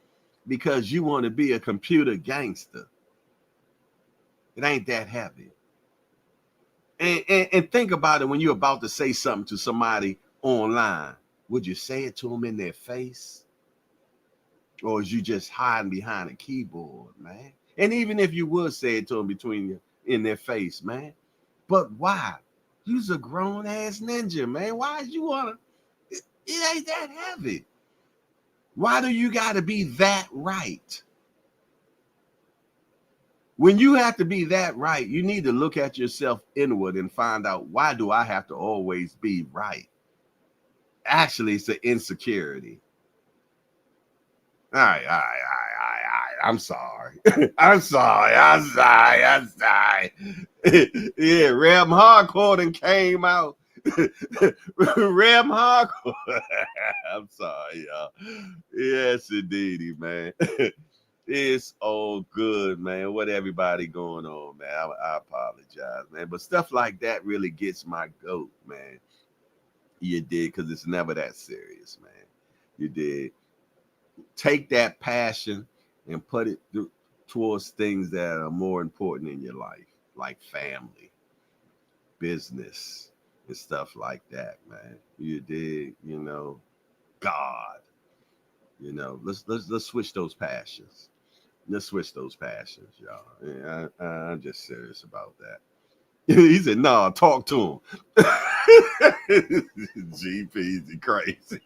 because you want to be a computer gangster. It ain't that heavy. And think about it when you're about to say something to somebody online. Would you say it to them in their face? Or is you just hiding behind a keyboard, man? And even if you would say it to them in their face, man. But why? You's a grown-ass ninja, man. Why you want to? It ain't that heavy. Why do you got to be that right? When you have to be that right, you need to look at yourself inward and find out, why do I have to always be right? Actually, it's an insecurity. All right. I'm sorry. I'm sorry. Yeah, Rem Hardcore done came out. Rem Hardcore. I'm sorry, y'all. Yes, indeedy, man. It's all good, man. What everybody going on, man? I apologize, man. But stuff like that really gets my goat, man. You did, because it's never that serious, man. You did. Take that passion and put it towards things that are more important in your life, like family, business, and stuff like that, man. You did, God. Let's switch those passions. Let's switch those passions, y'all. Yeah, I'm just serious about that. He said, "No, talk to him." GP's crazy.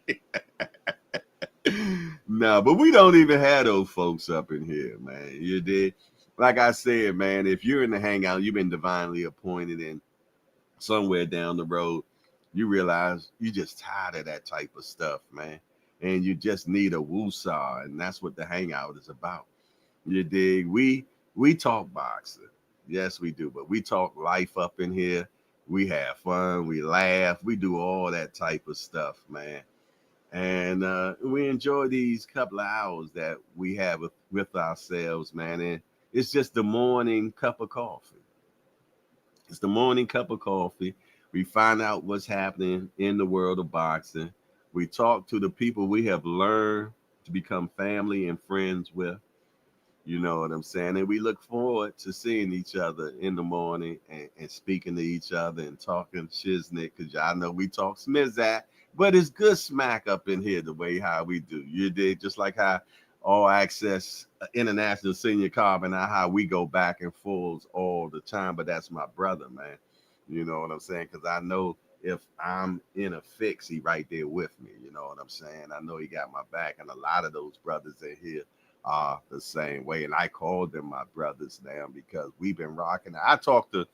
No, but we don't even have those folks up in here, man. You did. Like I said, man, if you're in the hangout, you've been divinely appointed, and somewhere down the road, you realize you just tired of that type of stuff, man. And you just need a woosah, and that's what the hangout is about. You dig? We talk boxing. Yes, we do, but we talk life up in here. We have fun, we laugh, we do all that type of stuff, man. And we enjoy these couple of hours that we have with ourselves, man. And it's just the morning cup of coffee. It's the morning cup of coffee. We find out what's happening in the world of boxing. We talk to the people we have learned to become family and friends with. You know what I'm saying? And we look forward to seeing each other in the morning and speaking to each other and talking shiznick, because y'all know we talk smizzat, but it's good smack up in here the way how we do. You did just like how all access international senior carbon, how we go back and forth all the time. But that's my brother, man. You know what I'm saying? Because I know if I'm in a fix, he right there with me. You know what I'm saying? I know he got my back, and a lot of those brothers in here are the same way. And I call them my brothers now because we've been rocking. I talk to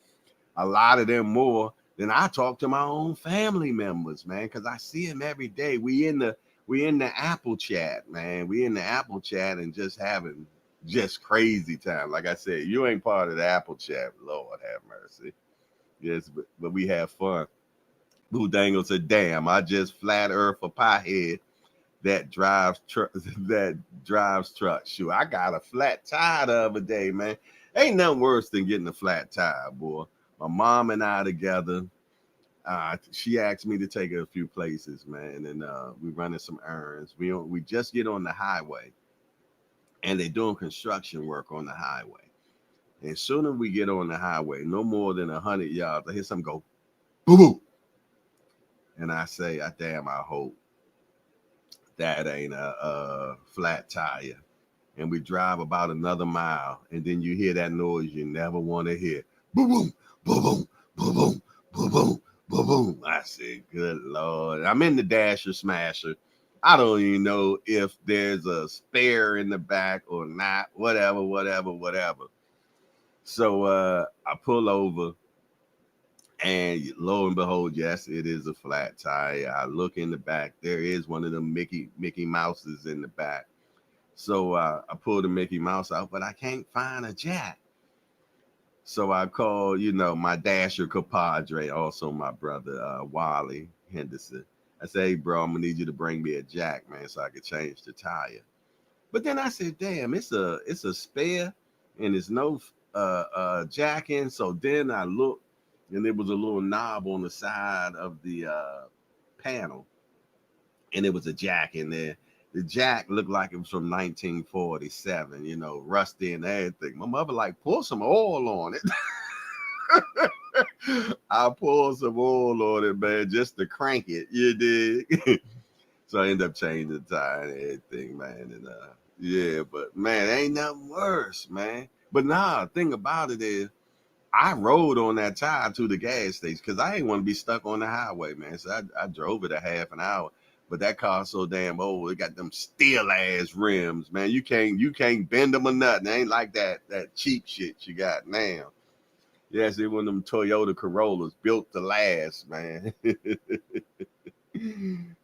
a lot of them more than I talk to my own family members, man, because I see them every day. We in the Apple chat, man. We in the Apple chat and just having just crazy time. Like I said, you ain't part of the Apple chat. Lord have mercy. Yes, but we have fun. Boo Dangle said, damn, I just flat earth a piehead that drives truck. Shoot, I got a flat tire the other day, man. Ain't nothing worse than getting a flat tire, boy. My mom and I together. She asked me to take her a few places, man, and we running some errands. We just get on the highway, and they're doing construction work on the highway. And sooner we get on the highway, no more than 100 yards, I hear something go, boo boo, and I say, I hope that ain't a flat tire. And we drive about another mile, and then you hear that noise you never want to hear. Boom, boom, boom, boom, boom, boom, boom, boom, boom, boom. I said, good Lord. I'm in the Dasher Smasher. I don't even know if there's a spare in the back or not, whatever. So I pull over, and lo and behold, yes, it is a flat tire. I look in the back. There is one of them Mickey Mouses in the back. So I pulled the Mickey Mouse out, but I can't find a jack. So I called, my Dasher compadre, also my brother, Wally Henderson. I said, hey, bro, I'm going to need you to bring me a jack, man, so I could change the tire. But then I said, damn, it's a spare, and there's no jack in. So then I looked, and there was a little knob on the side of the panel, and there was a jack in there. The jack looked like it was from 1947, rusty and everything. My mother like, pour some oil on it. I poured some oil on it, man, just to crank it. You dig? So I ended up changing the tire and everything, man. And yeah, but man, ain't nothing worse, man. But nah, thing about it is, I rode on that tire to the gas station because I ain't want to be stuck on the highway, man. So I drove it a half an hour. But that car's so damn old. It got them steel ass rims, man. You can't bend them or nothing. It ain't like that cheap shit you got now. Yes, it one of them Toyota Corollas built to last, man.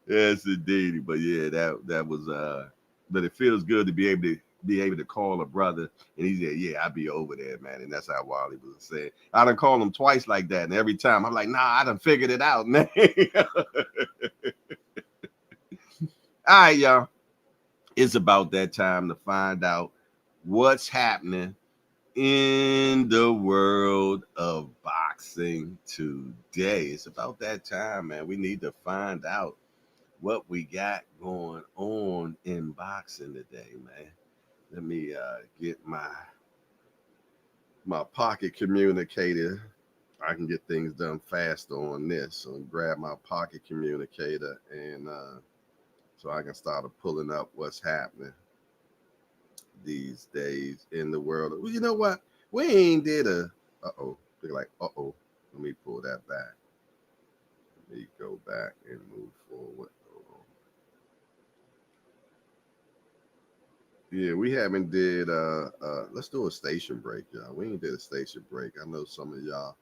Yes, indeed. But yeah, that was but it feels good to be able to call a brother, and he said, yeah, I'll be over there, man. And that's how Wally was saying. I done called him twice like that, and every time I'm like, nah, I done figured it out, man. All right, y'all. It's about that time to find out what's happening in the world of boxing today. It's about that time, man. We need to find out what we got going on in boxing today, man. Let me get my pocket communicator. I can get things done faster on this. So grab my pocket communicator, and so I can start pulling up what's happening these days in the world. Well, you know what? We ain't did a they're like, let me pull that back. Let me go back and move forward. Yeah, we haven't did let's do a station break, y'all. We ain't did a station break. I know some of y'all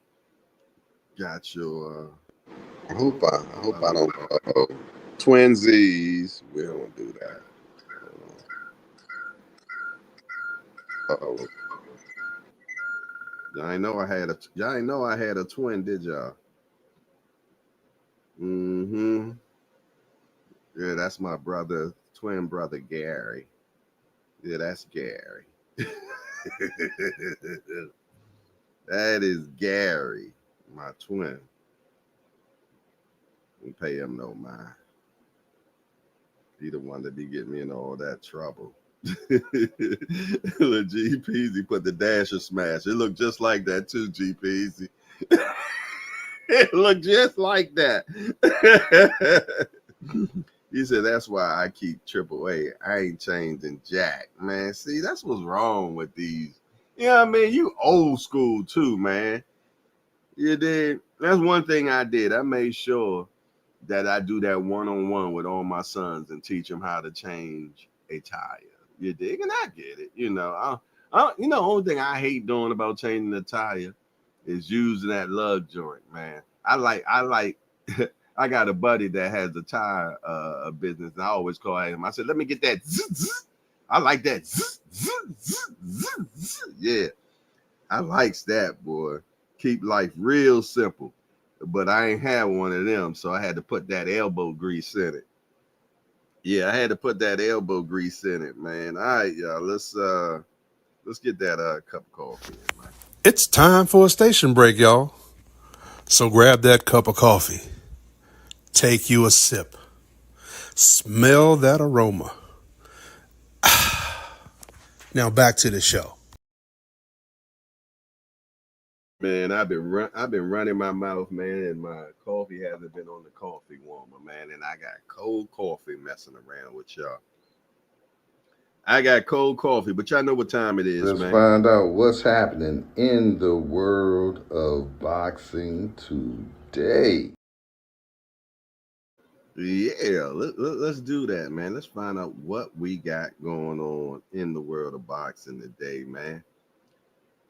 got your I hope I don't twinsies. We don't do that. Y'all ain't know I had a twin, did y'all? Mm-hmm. Yeah, that's my brother, twin brother Gary. Yeah, that's Gary. That is Gary, my twin. And pay him no mind. He the one that be getting me in all that trouble. Look, G Peasy put the dasher smash. It looked just like that too, G Peasy. It looked just like that. He said that's why I keep AAA. I ain't changing Jack, man. See, that's what's wrong with these. You know what I mean? You old school too, man. You did. That's one thing I did. I made sure that I do that one-on-one with all my sons and teach them how to change a tire. You dig? And I get it. The only thing I hate doing about changing the tire is using that lug joint, man. I like I got a buddy that has a tire business, and I always call him. I said, let me get that zzz, zzz. I like that zzz, zzz, zzz, zzz, zzz. Yeah, I likes that, boy. Keep life real simple. But I ain't had one of them, so I had to put that elbow grease in it. Yeah, I had to put that elbow grease in it, man. All right, y'all. Let's get that cup of coffee in, man. It's time for a station break, y'all. So grab that cup of coffee. Take you a sip. Smell that aroma. Now back to the show. Man, I've been running my mouth, man, and my coffee hasn't been on the coffee warmer, man, and I got cold coffee messing around with y'all. I got cold coffee, but y'all know what time it is, Let's man. find out what's happening in the world of boxing today. Yeah, let's do that, man. Let's find out what we got going on in the world of boxing today, man.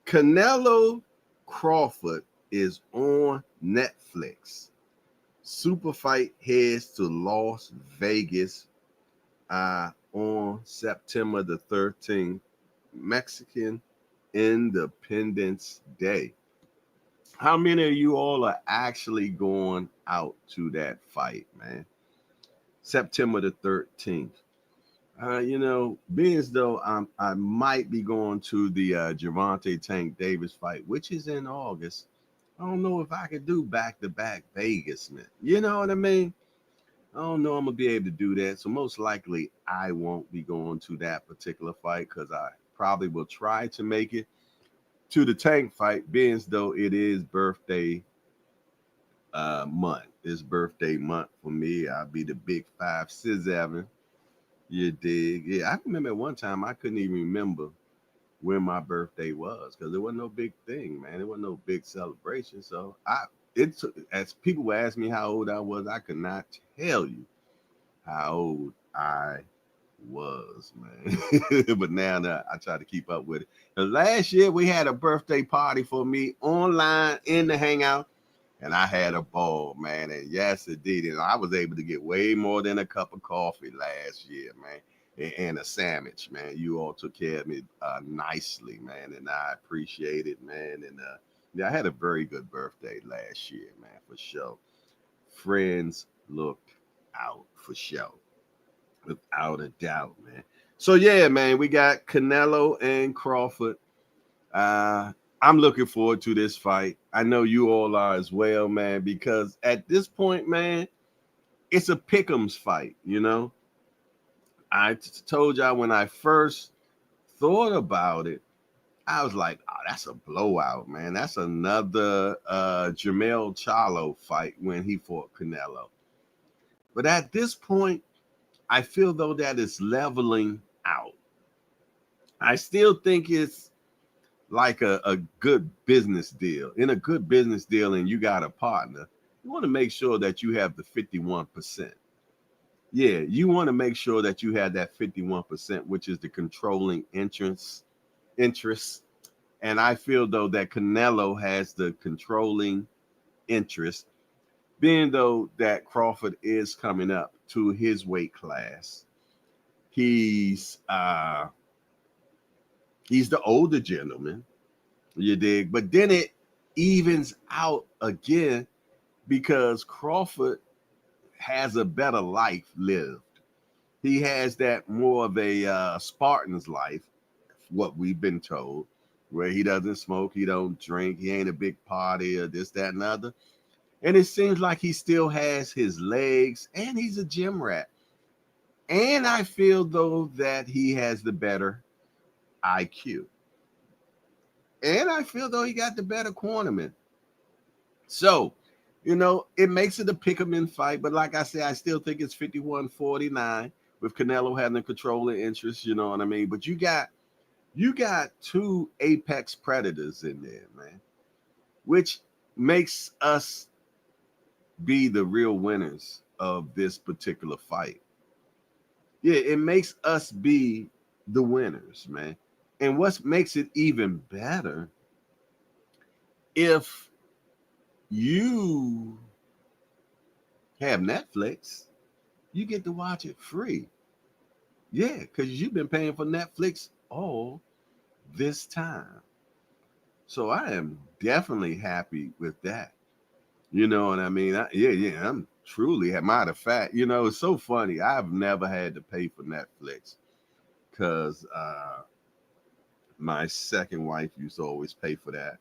Canelo Crawford is on Netflix. Super fight heads to Las Vegas on September the 13th, Mexican Independence Day. How many of you all are actually going out to that fight, man? September the 13th. Being as though I might be going to the Gervonta Tank Davis fight, which is in August. I don't know if I could do back-to-back Vegas, man. You know what I mean? I don't know I'm going to be able to do that. So most likely I won't be going to that particular fight because I probably will try to make it to the Tank fight, being as though it is birthday month. It's birthday month for me. I'll be the big 5'7". You dig? Yeah, I remember at one time I couldn't even remember when my birthday was because there wasn't no big thing, man. There wasn't no big celebration. So as people would ask me how old I was, I could not tell you how old I was, man. But now I try to keep up with it. And last year we had a birthday party for me online in the Hangout, and I had a ball, man. And yes, it did. And I was able to get way more than a cup of coffee last year, man, and a sandwich, man. You all took care of me nicely, man, and I appreciate it, man. And yeah, I had a very good birthday last year, man, for sure. Friends looked out for sure, without a doubt, man. So yeah, man, we got Canelo and Crawford. I'm looking forward to this fight. I know you all are as well, man, because at this point, man, it's a pick'ems fight, you know. I told y'all when I first thought about it, I was like, oh, that's a blowout, man. That's another Jermell Charlo fight when he fought Canelo. But at this point, I feel though that it's leveling out. I still think it's like a good business deal. In a good business deal and you got a partner, you want to make sure that you have the 51%. Yeah, you want to make sure that you have that 51%, which is the controlling interest. And I feel though that Canelo has the controlling interest, being though that Crawford is coming up to his weight class. He's the older gentleman. You dig? But then it evens out again because Crawford has a better life lived. He has that more of a Spartan's life, what we've been told, where he doesn't smoke, he don't drink, he ain't a big party or this, that, and other. And it seems like he still has his legs and he's a gym rat. And I feel though that he has the better IQ. And I feel though he got the better cornerman. So, it makes it a pick-em-in fight. But like I said, I still think it's 51-49 with Canelo having the controlling interest, you know what I mean? But you got two apex predators in there, man, which makes us be the real winners of this particular fight. Yeah, it makes us be the winners, man. And what makes it even better, if you have Netflix, you get to watch it free. Yeah, because you've been paying for Netflix all this time. So I am definitely happy with that. You know what I mean? Yeah, I'm truly, matter of fact, it's so funny. I've never had to pay for Netflix because my second wife used to always pay for that.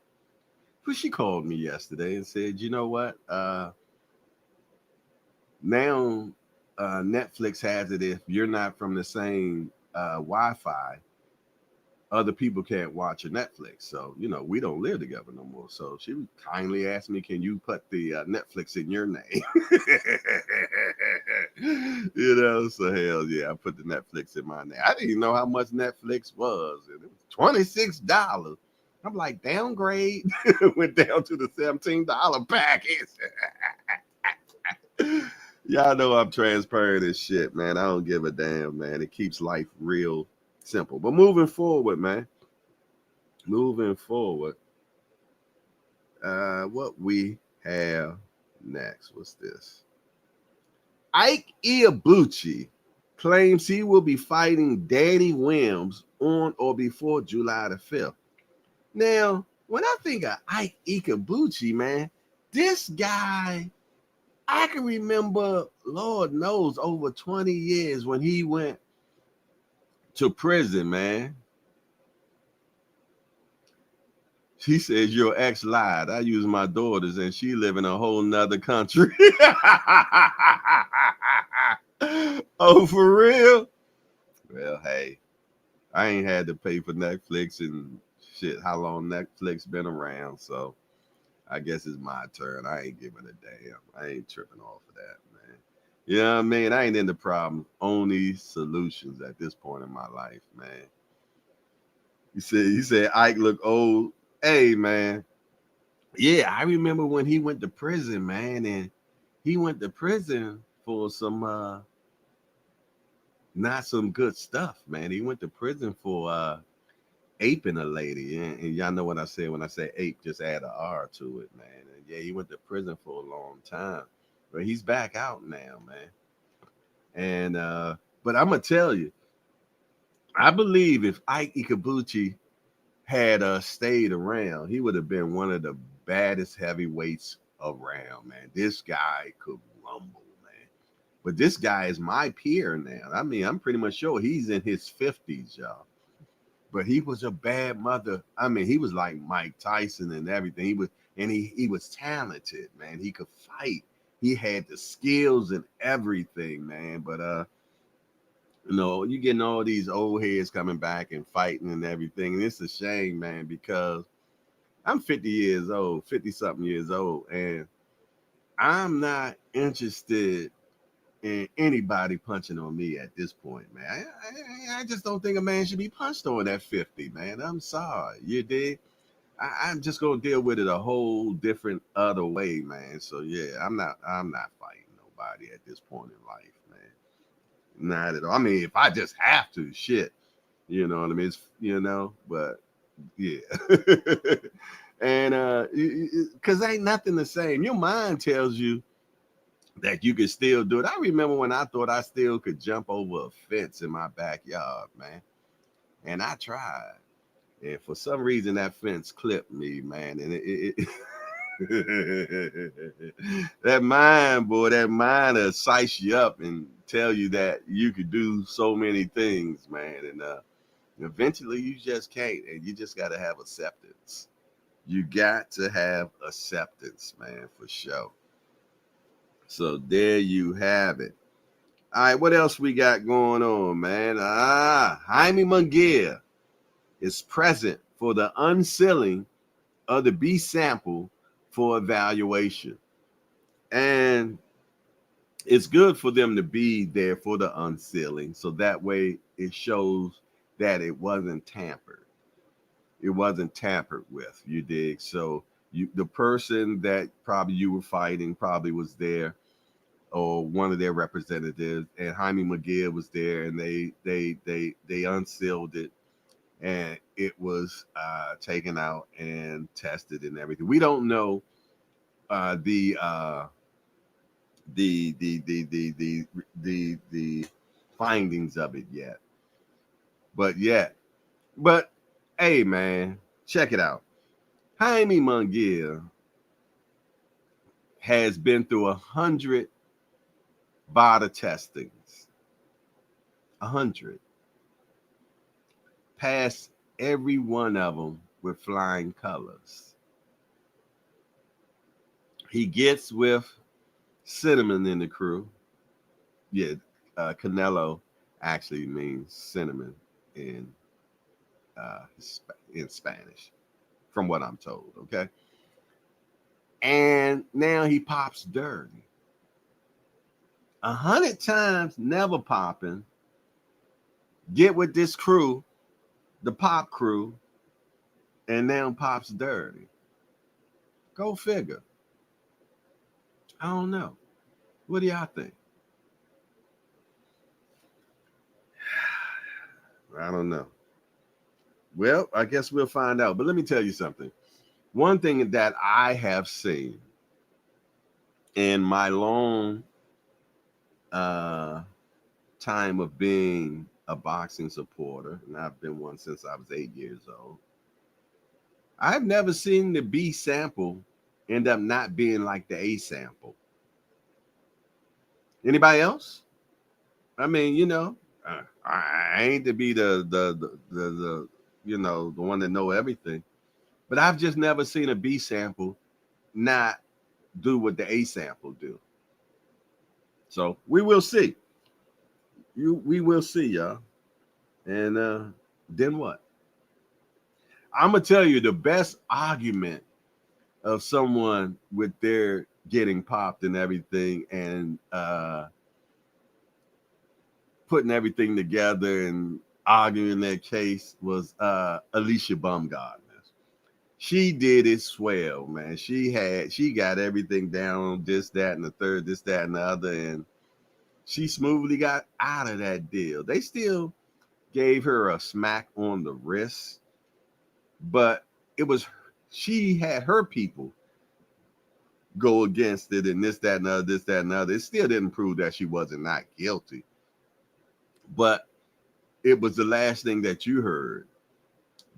But she called me yesterday and said, you know what? Now Netflix has it if you're not from the same Wi-Fi, other people can't watch your Netflix. So, we don't live together no more. So she kindly asked me, can you put the Netflix in your name? So hell yeah, I put the Netflix in my name. I didn't even know how much Netflix was. It was $26. I'm like, downgrade. Went down to the $17 package. Y'all know I'm transparent as shit, man. I don't give a damn, man. It keeps life real simple. But moving forward, man. What we have next? What's this? Ike Iwabuchi claims he will be fighting Danny Williams on or before July the 5th. Now, when I think of Ike Iwabuchi, man, this guy, I can remember, Lord knows, over 20 years when he went to prison, man. She says your ex lied. I use my daughters and she live in a whole nother country. Oh, for real? Well, hey, I ain't had to pay for Netflix and shit. How long Netflix been around? So I guess it's my turn. I ain't giving a damn. I ain't tripping off of that, man. You know what I mean? I ain't into problems, only solutions at this point in my life, man. You said Ike look old. Hey, man. Yeah, I remember when he went to prison, man, and he went to prison for some not some good stuff, man. He went to prison for aping a lady. And y'all know what I say when I say ape, just add an R to it, man. And yeah, he went to prison for a long time. But he's back out now, man. And but I'm gonna tell you, I believe if Ike Iwabuchi had stayed around, he would have been one of the baddest heavyweights around, man. This guy could rumble, man. But this guy is my peer now. I mean, I'm pretty much sure he's in his 50s, y'all. But he was a bad mother. I mean, he was like Mike Tyson and everything. He was talented, man. He could fight. He had the skills and everything, man. But you getting all these old heads coming back and fighting and everything. And it's a shame, man, because I'm 50 years old, 50 something years old, and I'm not interested in anybody punching on me at this point, man. I just don't think a man should be punched on at 50, man. I'm sorry. You dig? I'm just gonna deal with it a whole different other way, man. So yeah, I'm not fighting nobody at this point in life, man. Not at all. I mean, if I just have to, shit. You know what I mean? But yeah. And because ain't nothing the same. Your mind tells you that you can still do it. I remember when I thought I still could jump over a fence in my backyard, man. And I tried. And for some reason that fence clipped me, man. And That mind, boy, that mind will size you up and tell you that you could do so many things, man. And eventually you just can't. And you just got to have acceptance. You got to have acceptance, man, for sure. So there you have it. All right, what else we got going on, man? Jaime Munguia is present for the unsealing of the B sample for evaluation. And it's good for them to be there for the unsealing. So that way it shows that it wasn't tampered. It wasn't tampered with, you dig? So the person that probably you were fighting probably was there, or one of their representatives, and Jaime Munguia was there, and they unsealed it, and it was taken out and tested and everything. We don't know the findings of it yet, but hey, man, check it out. Jaime Munguia has been through 100 VADA testings. 100. Passed every one of them with flying colors. He gets with cinnamon in the crew. Yeah, Canelo actually means cinnamon in Spanish, from what I'm told, okay? And now he pops dirty. 100 times never popping. Get with this crew, the pop crew, and now pops dirty. Go figure. I don't know. What do y'all think? I don't know. Well, I guess we'll find out. But let me tell you something. One thing that I have seen in my long time of being a boxing supporter, and I've been one since I was 8 years old, I've never seen the B sample end up not being like the A sample. Anybody else? I mean, you know, I ain't to be the you know, the one that know everything, but I've just never seen a B sample not do what the A sample do. So we will see. We will see, y'all. And then what? I'm gonna tell you the best argument of someone with their getting popped and everything, and putting everything together and arguing their case was Alicia Baumgartner. She did it swell, man. She got everything down, this, that, and the third, this, that, and the other, and she smoothly got out of that deal. They still gave her a smack on the wrist, but she had her people go against it, and this, that, and the other, this, that, and the other. It still didn't prove that she wasn't not guilty, but it was the last thing that you heard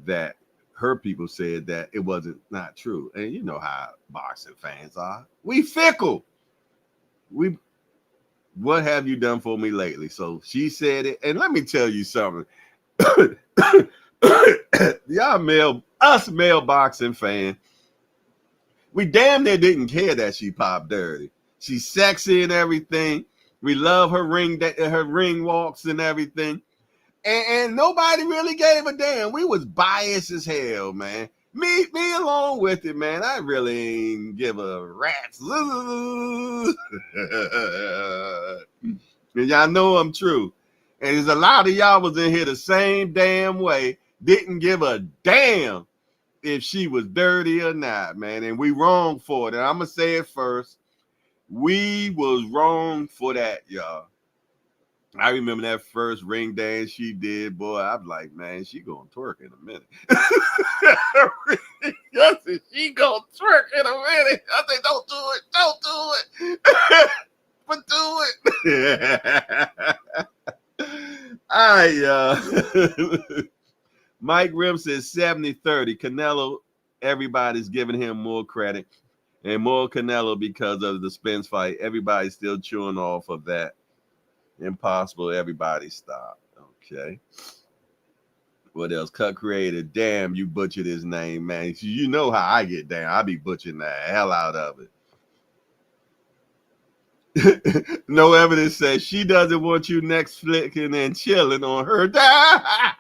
that her people said that it wasn't not true. And you know how boxing fans are. We fickle. What have you done for me lately? So she said it. And let me tell you something. Us male boxing fans, we damn near didn't care that she popped dirty. She's sexy and everything. We love her ring walks and everything. And nobody really gave a damn. We was biased as hell, man. Me along with it, man. I really ain't give a rat's. And y'all know I'm true. And there's a lot of y'all was in here the same damn way. Didn't give a damn if she was dirty or not, man. And we wrong for it. And I'm going to say it first. We was wrong for that, y'all. I remember that first ring dance she did, boy. I'm like, man, she gonna twerk in a minute. I said, she gonna twerk in a minute. I said, don't do it, but do it. All right, Mike Rim says 70-30. Canelo, everybody's giving him more credit. And more Canelo because of the Spence fight. Everybody's still chewing off of that. Impossible. Everybody stop. Okay. What else? Cut creator. Damn, you butchered his name, man. You know how I get down. I be butchering the hell out of it. No evidence says she doesn't want you next flicking and chilling on her. I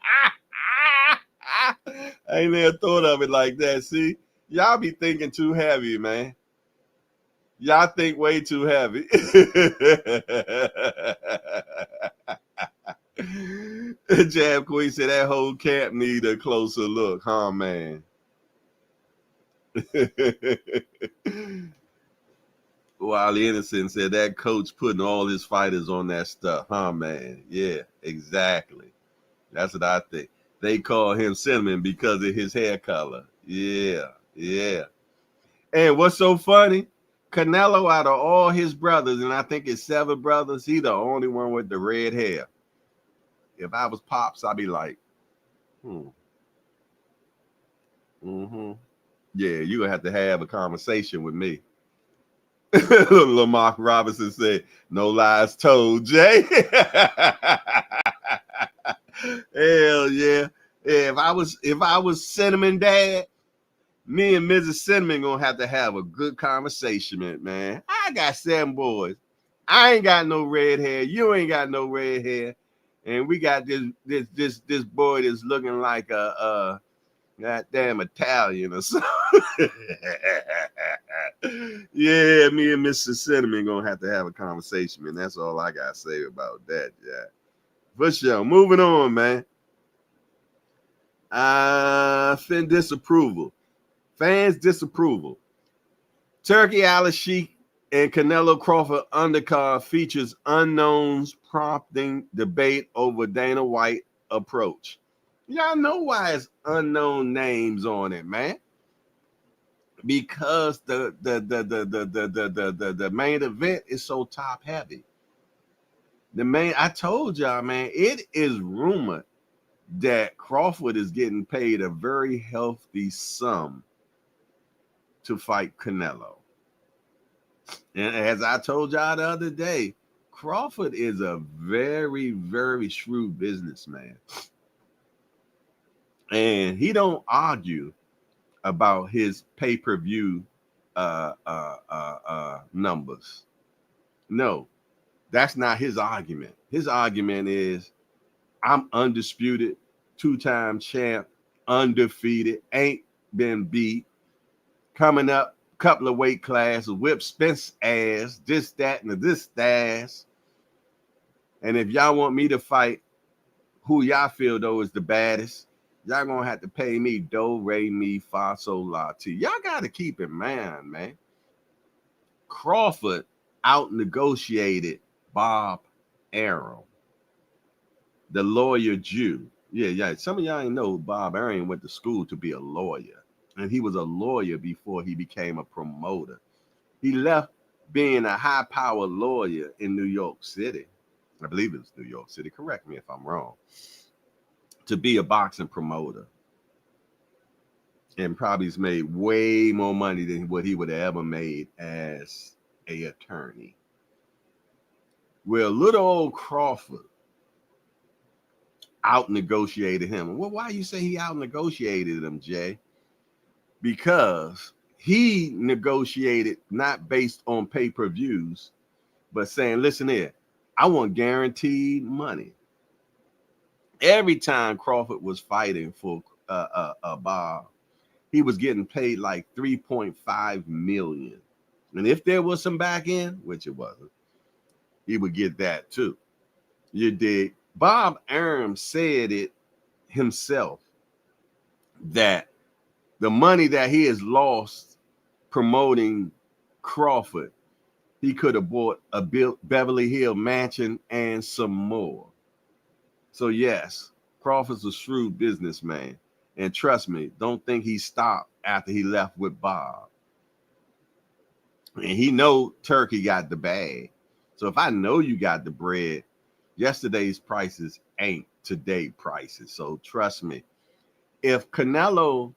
ain't never thought of it like that. See, y'all be thinking too heavy, man. Y'all think way too heavy. Jab Queen said that whole camp need a closer look, huh, man? Wiley Innocent said that coach putting all his fighters on that stuff, huh, man? Yeah, exactly. That's what I think. They call him Cinnamon because of his hair color. Yeah, yeah. And what's so funny? Canelo, out of all his brothers, and I think it's 7 brothers, he the only one with the red hair. If I was Pops, I'd be like, yeah, you're going to have a conversation with me. Lamar Robinson said, no lies told, Jay. Hell yeah. If I was Cinnamon Dad, me and Mrs. Cinnamon gonna have to have a good conversation, man. I got 7 boys. I ain't got no red hair. You ain't got no red hair. And we got this boy that's looking like a goddamn Italian or something. Yeah, me and Mr. Cinnamon gonna have to have a conversation, man. That's all I gotta say about that, yeah. For sure. Moving on, man. Fan disapproval. Turkey Al-Sheikh and Canelo Crawford undercard features unknowns prompting debate over Dana White approach. Y'all know why it's unknown names on it, man. Because the main event is so top heavy. I told y'all, man, it is rumored that Crawford is getting paid a very healthy sum to fight Canelo. And as I told y'all the other day, Crawford is a very, very shrewd businessman. And he don't argue about his pay-per-view numbers. No, that's not his argument. His argument is, I'm undisputed, 2-time champ, undefeated, ain't been beat, coming up, couple of weight classes, whip Spence ass, this, that, and this ass. And if y'all want me to fight who y'all feel, though, is the baddest, y'all gonna have to pay me do, re, mi, fa, sol, la, ti. Y'all gotta keep in mind, man. Crawford out-negotiated Bob Arum, the lawyer Jew. Yeah. Some of y'all ain't know Bob Arum went to school to be a lawyer. And he was a lawyer before he became a promoter. He left being a high-powered lawyer in New York City. I believe it was New York City. Correct me if I'm wrong. To be a boxing promoter. And probably has made way more money than what he would have ever made as an attorney. Well, little old Crawford out-negotiated him. Well, why you say he out-negotiated him, Jay? Because he negotiated not based on pay-per-views, but saying, listen here, I want guaranteed money. Every time Crawford was fighting for Bob, he was getting paid like $3.5 million. And if there was some back end, which it wasn't, he would get that too. You dig? Bob Arum said it himself that the money that he has lost promoting Crawford, he could have bought a Beverly Hills mansion and some more. So yes, Crawford's a shrewd businessman. And trust me, don't think he stopped after he left with Bob. And he know Turkey got the bag. So if I know you got the bread, yesterday's prices ain't today prices. So trust me. If Canelo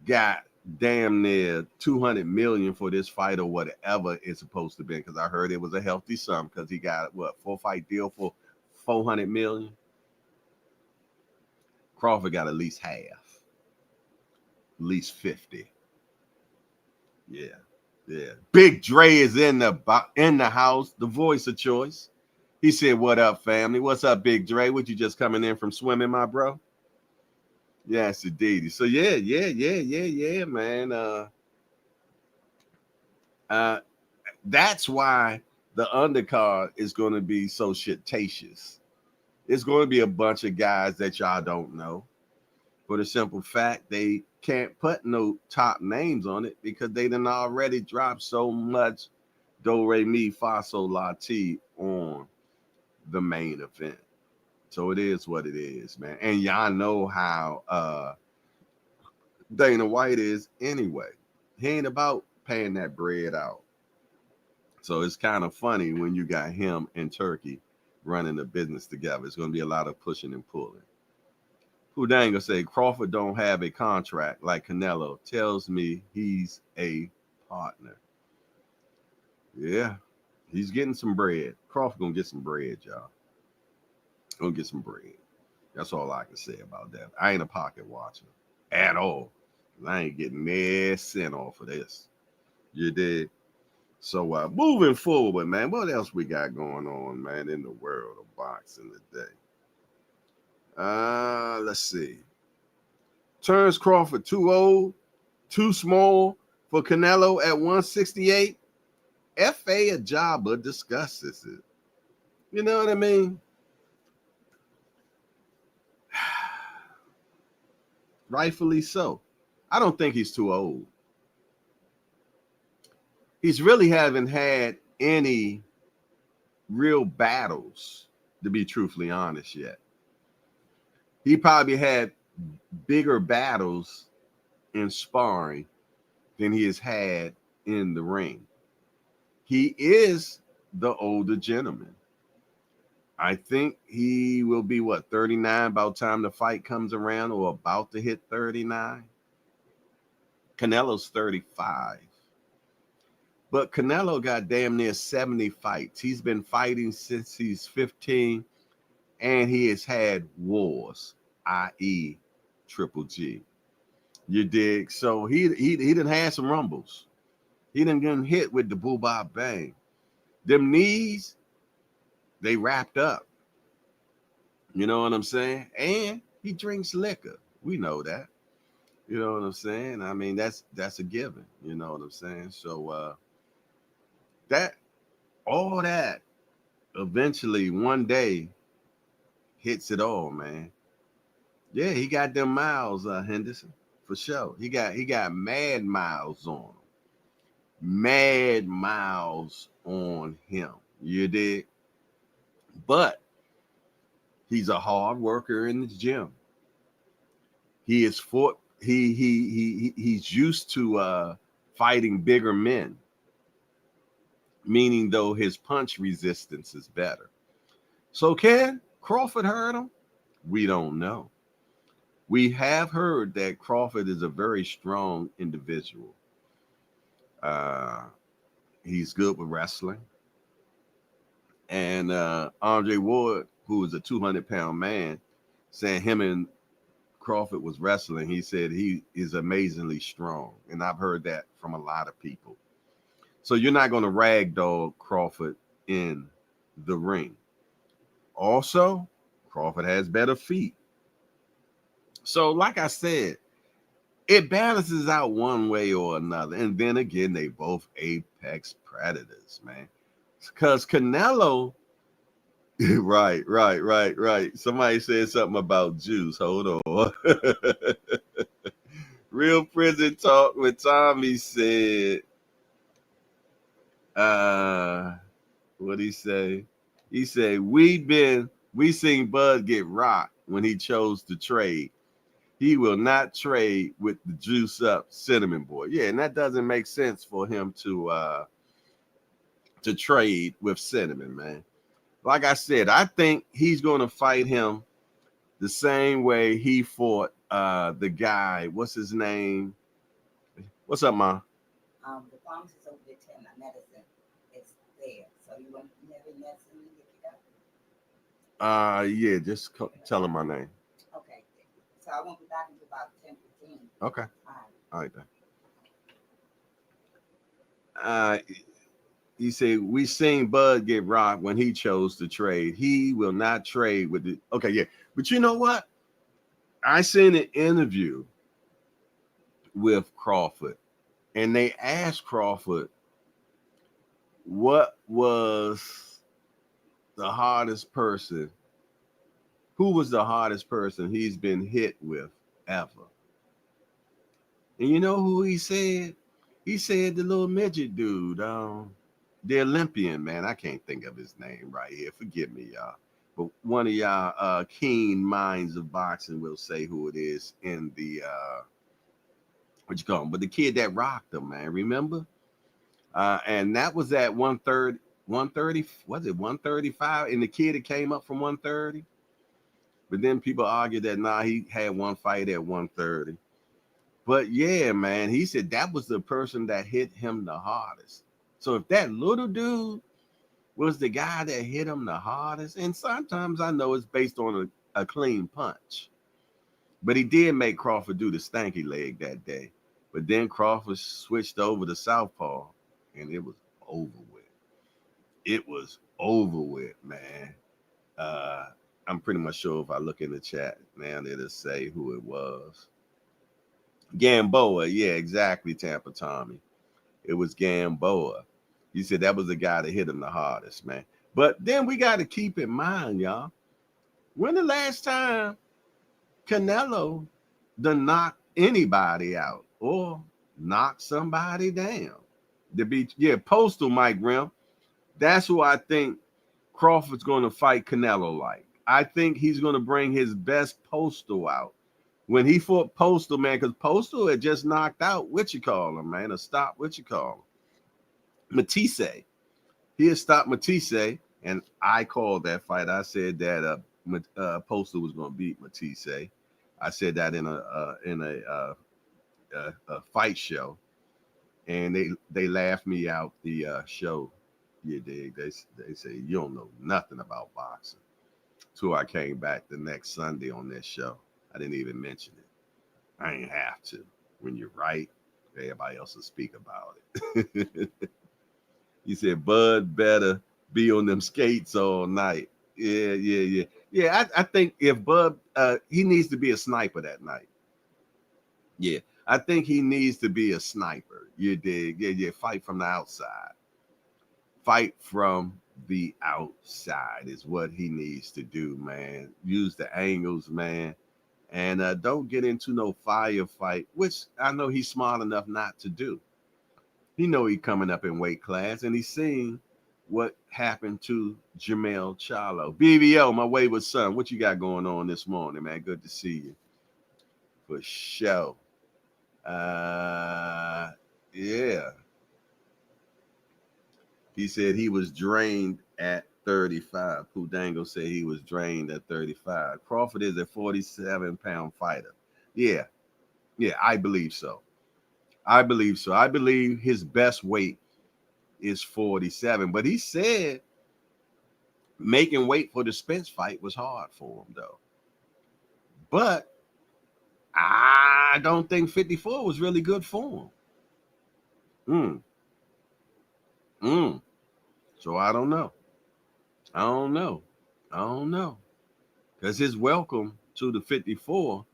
got damn near 200 million for this fight or whatever it's supposed to be, because I heard it was a healthy sum because he got what, 4-fight deal for 400 million. Crawford got at least half, at least 50. Yeah. Big Dre is in the house, the voice of choice. He said, "What up, family? What's up, Big Dre? What, you just coming in from swimming, my bro?" Yes, indeed. So yeah, man. That's why the undercard is going to be so shitatious. It's going to be a bunch of guys that y'all don't know, for the simple fact they can't put no top names on it because they done already dropped so much do re mi fa sol la ti on the main event. So it is what it is, man. And y'all know how Dana White is anyway. He ain't about paying that bread out. So it's kind of funny when you got him and Turkey running the business together. It's going to be a lot of pushing and pulling. Hudanga say Crawford don't have a contract like Canelo. Tells me he's a partner. Yeah, he's getting some bread. Crawford gonna get some bread, y'all. Gonna get some bread. That's all I can say about that. I ain't a pocket watcher at all. I ain't getting a cent off of this. You did. So moving forward, man, what else we got going on, man, in the world of boxing today? Let's see. Turns Crawford too old, too small for Canelo at 168. F.A. Ajaba discusses it. You know what I mean? Rightfully so. I don't think he's too old. He's really haven't had any real battles, to be truthfully honest, yet. He probably had bigger battles in sparring than he has had in the ring. He is the older gentleman. I think he will be, 39 by the time the fight comes around, or about to hit 39. Canelo's 35. But Canelo got damn near 70 fights. He's been fighting since he's 15, and he has had wars, i.e. Triple G. You dig? So he done had some rumbles. He done gotten hit with the boo bop bang. Them knees, they wrapped up. You know what I'm saying? And he drinks liquor. We know that. You know what I'm saying? I mean, that's a given. You know what I'm saying? So that all that eventually one day hits it all, man. Yeah, he got them miles, Henderson, for sure. He got mad miles on him. Mad miles on him. You did. But he's a hard worker in the gym. He is he's used to fighting bigger men, meaning though his punch resistance is better. So can Crawford hurt him? We don't know. We have heard that Crawford is a very strong individual. He's good with wrestling. And Andre Ward, who is a 200-pound man, saying him and Crawford was wrestling, he said he is amazingly strong. And I've heard that from a lot of people. So you're not going to ragdoll Crawford in the ring. Also, Crawford has better feet. So like I said, it balances out one way or another. And then again, they both apex predators, man. Because Canelo, right. Somebody said something about Juice. Hold on. Real prison talk with Tommy said, what'd he say? He said, we seen Bud get rocked when he chose to trade. He will not trade with the juice up cinnamon boy. Yeah, and that doesn't make sense for him to trade with cinnamon, man. Like I said, I think he's going to fight him the same way he fought the guy. What's his name? What's up, Ma? The pharmacist over there telling my medicine is there. So you want you have any medicine you pick up? Yeah, just tell him my name. Okay. So I won't be back until about 10:15. Okay. All right. All right then. Uh, he said we seen Bud get rocked when he chose to trade. He will not trade with the. Okay, yeah, but you know what? I seen an interview with Crawford, and they asked Crawford what was the hardest person. Who was the hardest person he's been hit with ever? And you know who he said? He said the little midget dude, the Olympian, man. I can't think of his name right here. Forgive me, y'all. But one of y'all keen minds of boxing will say who it is in the what you call him. But the kid that rocked him, man, remember? And that was at 130, 130, was it 135? And the kid that came up from 130. But then people argued that he had one fight at 130. But yeah, man, he said that was the person that hit him the hardest. So if that little dude was the guy that hit him the hardest, and sometimes I know it's based on a clean punch, but he did make Crawford do the stanky leg that day. But then Crawford switched over to southpaw, and it was over with. It was over with, man. I'm pretty much sure if I look in the chat now, it'll say who it was. Gamboa, yeah, exactly, Tampa Tommy. It was Gamboa. He said that was the guy that hit him the hardest, man. But then we got to keep in mind, y'all, when the last time Canelo done knocked anybody out or knocked somebody down? Postal Mike Grimm. That's who I think Crawford's going to fight Canelo like. I think he's going to bring his best Postal out. When he fought Postal, man, because Postal had just knocked out man, or stopped Matisse. He had stopped Matisse, and I called that fight. I said that Postal was going to beat Matisse. I said that in a fight show, and they laughed me out the show. You dig? They say you don't know nothing about boxing. So I came back the next Sunday on this show. I didn't even mention it. I ain't have to. When you're right, everybody else will speak about it. He said, Bud better be on them skates all night. Yeah. I think if Bud, he needs to be a sniper that night. Yeah, I think he needs to be a sniper. You dig? Yeah. Fight from the outside. Fight from the outside is what he needs to do, man. Use the angles, man. And don't get into no firefight, which I know he's smart enough not to do. He know he coming up in weight class, and he's seeing what happened to Jamel Charlo. BBO, my wayward son, what you got going on this morning, man? Good to see you. For sure. Yeah. He said he was drained at 35. Pudango said he was drained at 35. Crawford is a 47-pound fighter. Yeah, I believe so. I believe his best weight is 47. But he said making weight for the Spence fight was hard for him, though. But I don't think 54 was really good for him. So I don't know. Because his welcome to the 54,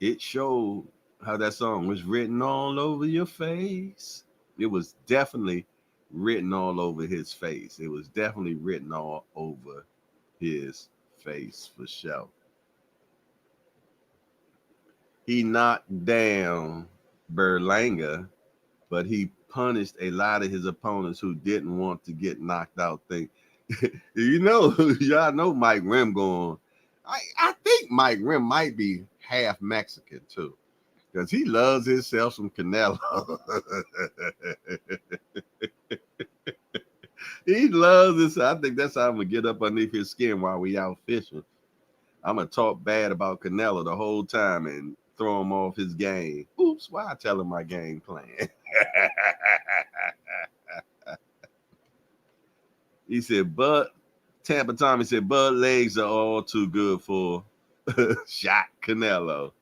it showed how that song was written all over your face. It was definitely written all over his face. It was definitely written all over his face for sure. He knocked down Berlanga, but he punished a lot of his opponents who didn't want to get knocked out. Y'all know Mike Rim going. I think Mike Rim might be half Mexican too, because he loves himself some Canelo. He loves this. I think that's how I'm gonna get up underneath his skin while we out fishing. I'm gonna talk bad about Canelo the whole time, and throw him off his game. Oops, why I tell him my game plan? He said, Bud, Tampa Tommy said, Bud legs are all too good for shot Canelo.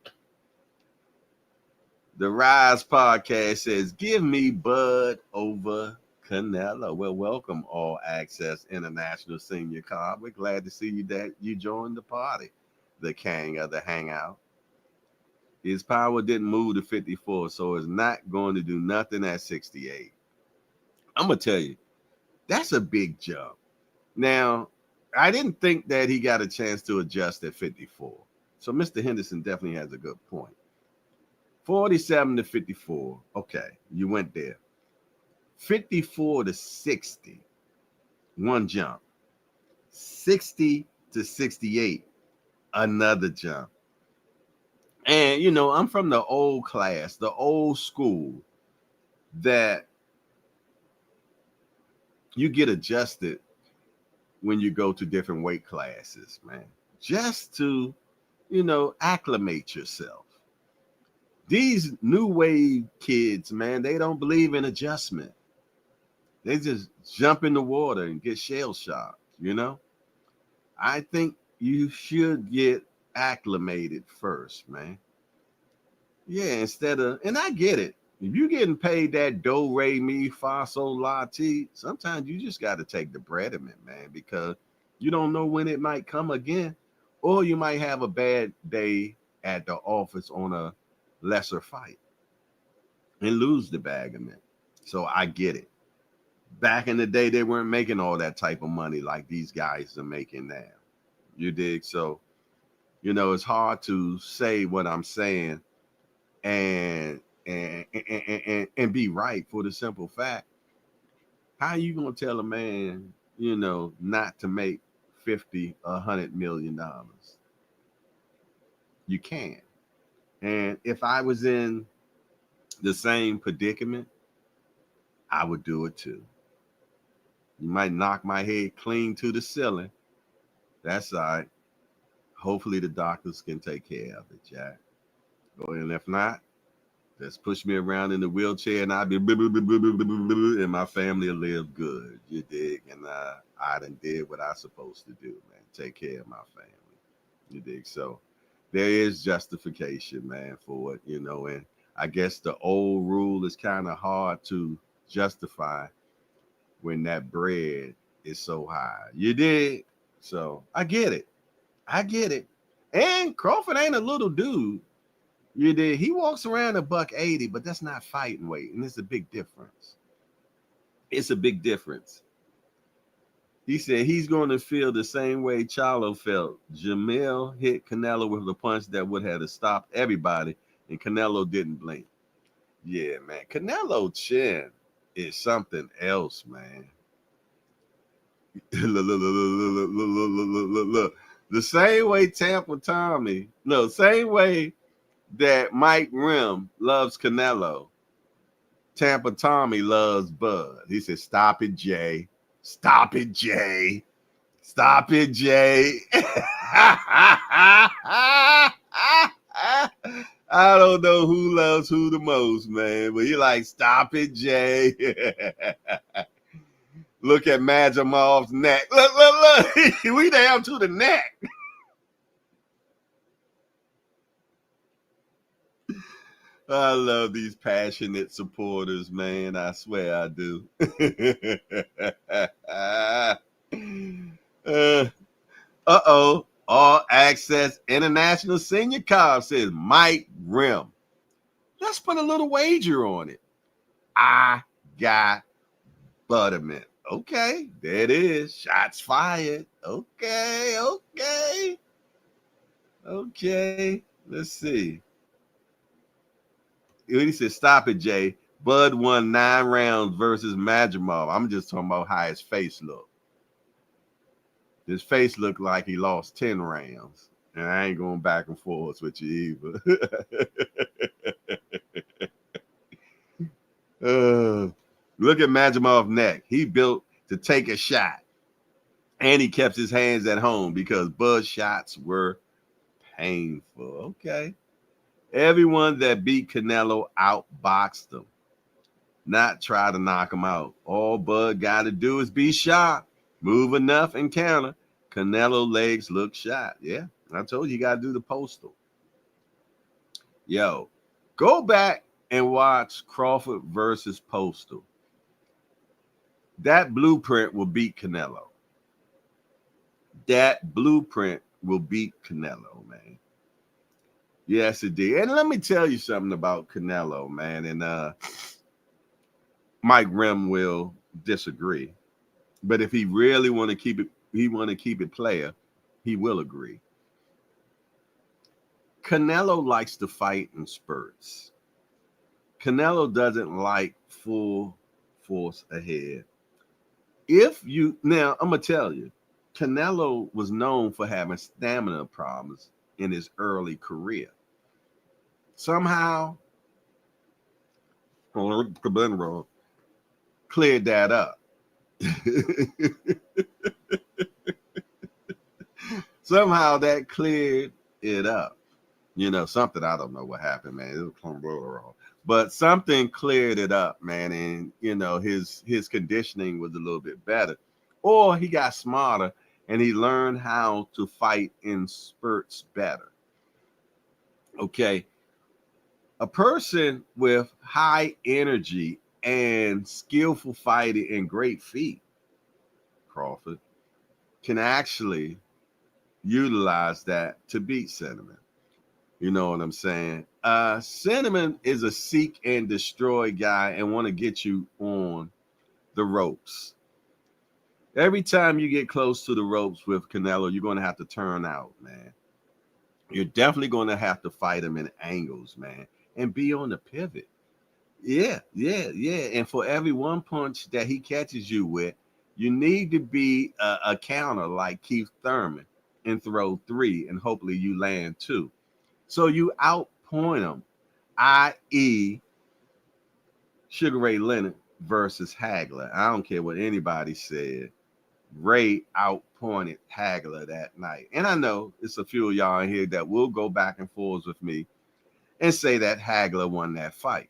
The Rise podcast says, give me Bud over Canelo. Well, welcome, All Access International Senior Card. We're glad to see you that you joined the party, the king of the hangout. His power didn't move to 54, so it's not going to do nothing at 68. I'm going to tell you, that's a big jump. Now, I didn't think that he got a chance to adjust at 54. So Mr. Henderson definitely has a good point. 47 to 54. Okay, you went there. 54 to 60. One jump. 60 to 68. Another jump. And, you know, I'm from the old class, the old school, that you get adjusted when you go to different weight classes, man, just to, you know, acclimate yourself. These new wave kids, man, they don't believe in adjustment. They just jump in the water and get shell shocked, you know? I think you should get acclimated first, man. Yeah, instead of, and I get it. If you're getting paid that do, re, mi, fa, sol, la, ti, sometimes you just got to take the breadment, man, because you don't know when it might come again, or you might have a bad day at the office on a lesser fight and lose the bagament. So I get it. Back in the day, they weren't making all that type of money like these guys are making now. You dig? So, you know, it's hard to say what I'm saying and be right for the simple fact. How you gonna tell a man, you know, not to make $50, $100 million? You can't. And if I was in the same predicament, I would do it too. You might knock my head clean to the ceiling. That's all right. Hopefully the doctors can take care of it, Jack. And if not, just push me around in the wheelchair and I'll be and my family will live good. You dig? And I done did what I supposed to do, man. Take care of my family. You dig? So there is justification, man, for it, you know, and I guess the old rule is kind of hard to justify when that bread is so high. You dig? So I get it. I get it. And Crawford ain't a little dude. You did. He walks around $180, but that's not fighting weight, and it's a big difference. It's a big difference. He said he's going to feel the same way Charlo felt. Jamil hit Canelo with a punch that would have stopped everybody, and Canelo didn't blink. Yeah, man. Canelo chin is something else, man. Look. The same way Tampa Tommy, no, same way that Mike Rim loves Canelo, Tampa Tommy loves Bud. He said, stop it, Jay. Stop it, Jay. Stop it, Jay. I don't know who loves who the most, man, but he like, stop it, Jay. Look at Majamov's neck. Look. We down to the neck. I love these passionate supporters, man. I swear I do. All Access International Senior Card says Mike Rim. Let's put a little wager on it. I got Butterman. Okay, there it is. Shots fired. Okay. Let's see. He said, stop it, Jay. Bud won 9 rounds versus Majamov. I'm just talking about how his face looked. His face looked like he lost 10 rounds. And I ain't going back and forth with you either. Look at Majamov's neck. He built to take a shot. And he kept his hands at home because Bud's shots were painful. Okay. Everyone that beat Canelo outboxed him, not try to knock him out. All Bud got to do is be sharp, move enough, and counter. Canelo legs look shot. Yeah, I told you got to do the postal. Yo, go back and watch Crawford versus Postal. That blueprint will beat Canelo. That blueprint will beat Canelo, man. Yes, it did. And let me tell you something about Canelo, man. And Mike Rim will disagree. But if he really want to keep it player, he will agree. Canelo likes to fight in spurts. Canelo doesn't like full force ahead. Now I'm gonna tell you, Canelo was known for having stamina problems in his early career. Somehow, cleared that up. Somehow that cleared it up. Something, I don't know what happened, man. It was but something cleared it up, man. And his conditioning was a little bit better, or he got smarter and he learned how to fight in spurts better. Okay, a person with high energy and skillful fighting and great feet, Crawford, can actually utilize that to beat Cinnamon. You know what I'm saying? Cinnamon is a seek and destroy guy and want to get you on the ropes. Every time you get close to the ropes with Canelo, you're going to have to turn out, man. You're definitely going to have to fight him in angles, man, and be on the pivot. Yeah. And for every one punch that he catches you with, you need to be a counter like Keith Thurman and throw 3, and hopefully you land 2. So you outpoint him, i.e. Sugar Ray Leonard versus Hagler. I don't care what anybody said. Ray outpointed Hagler that night. And I know it's a few of y'all in here that will go back and forth with me and say that Hagler won that fight.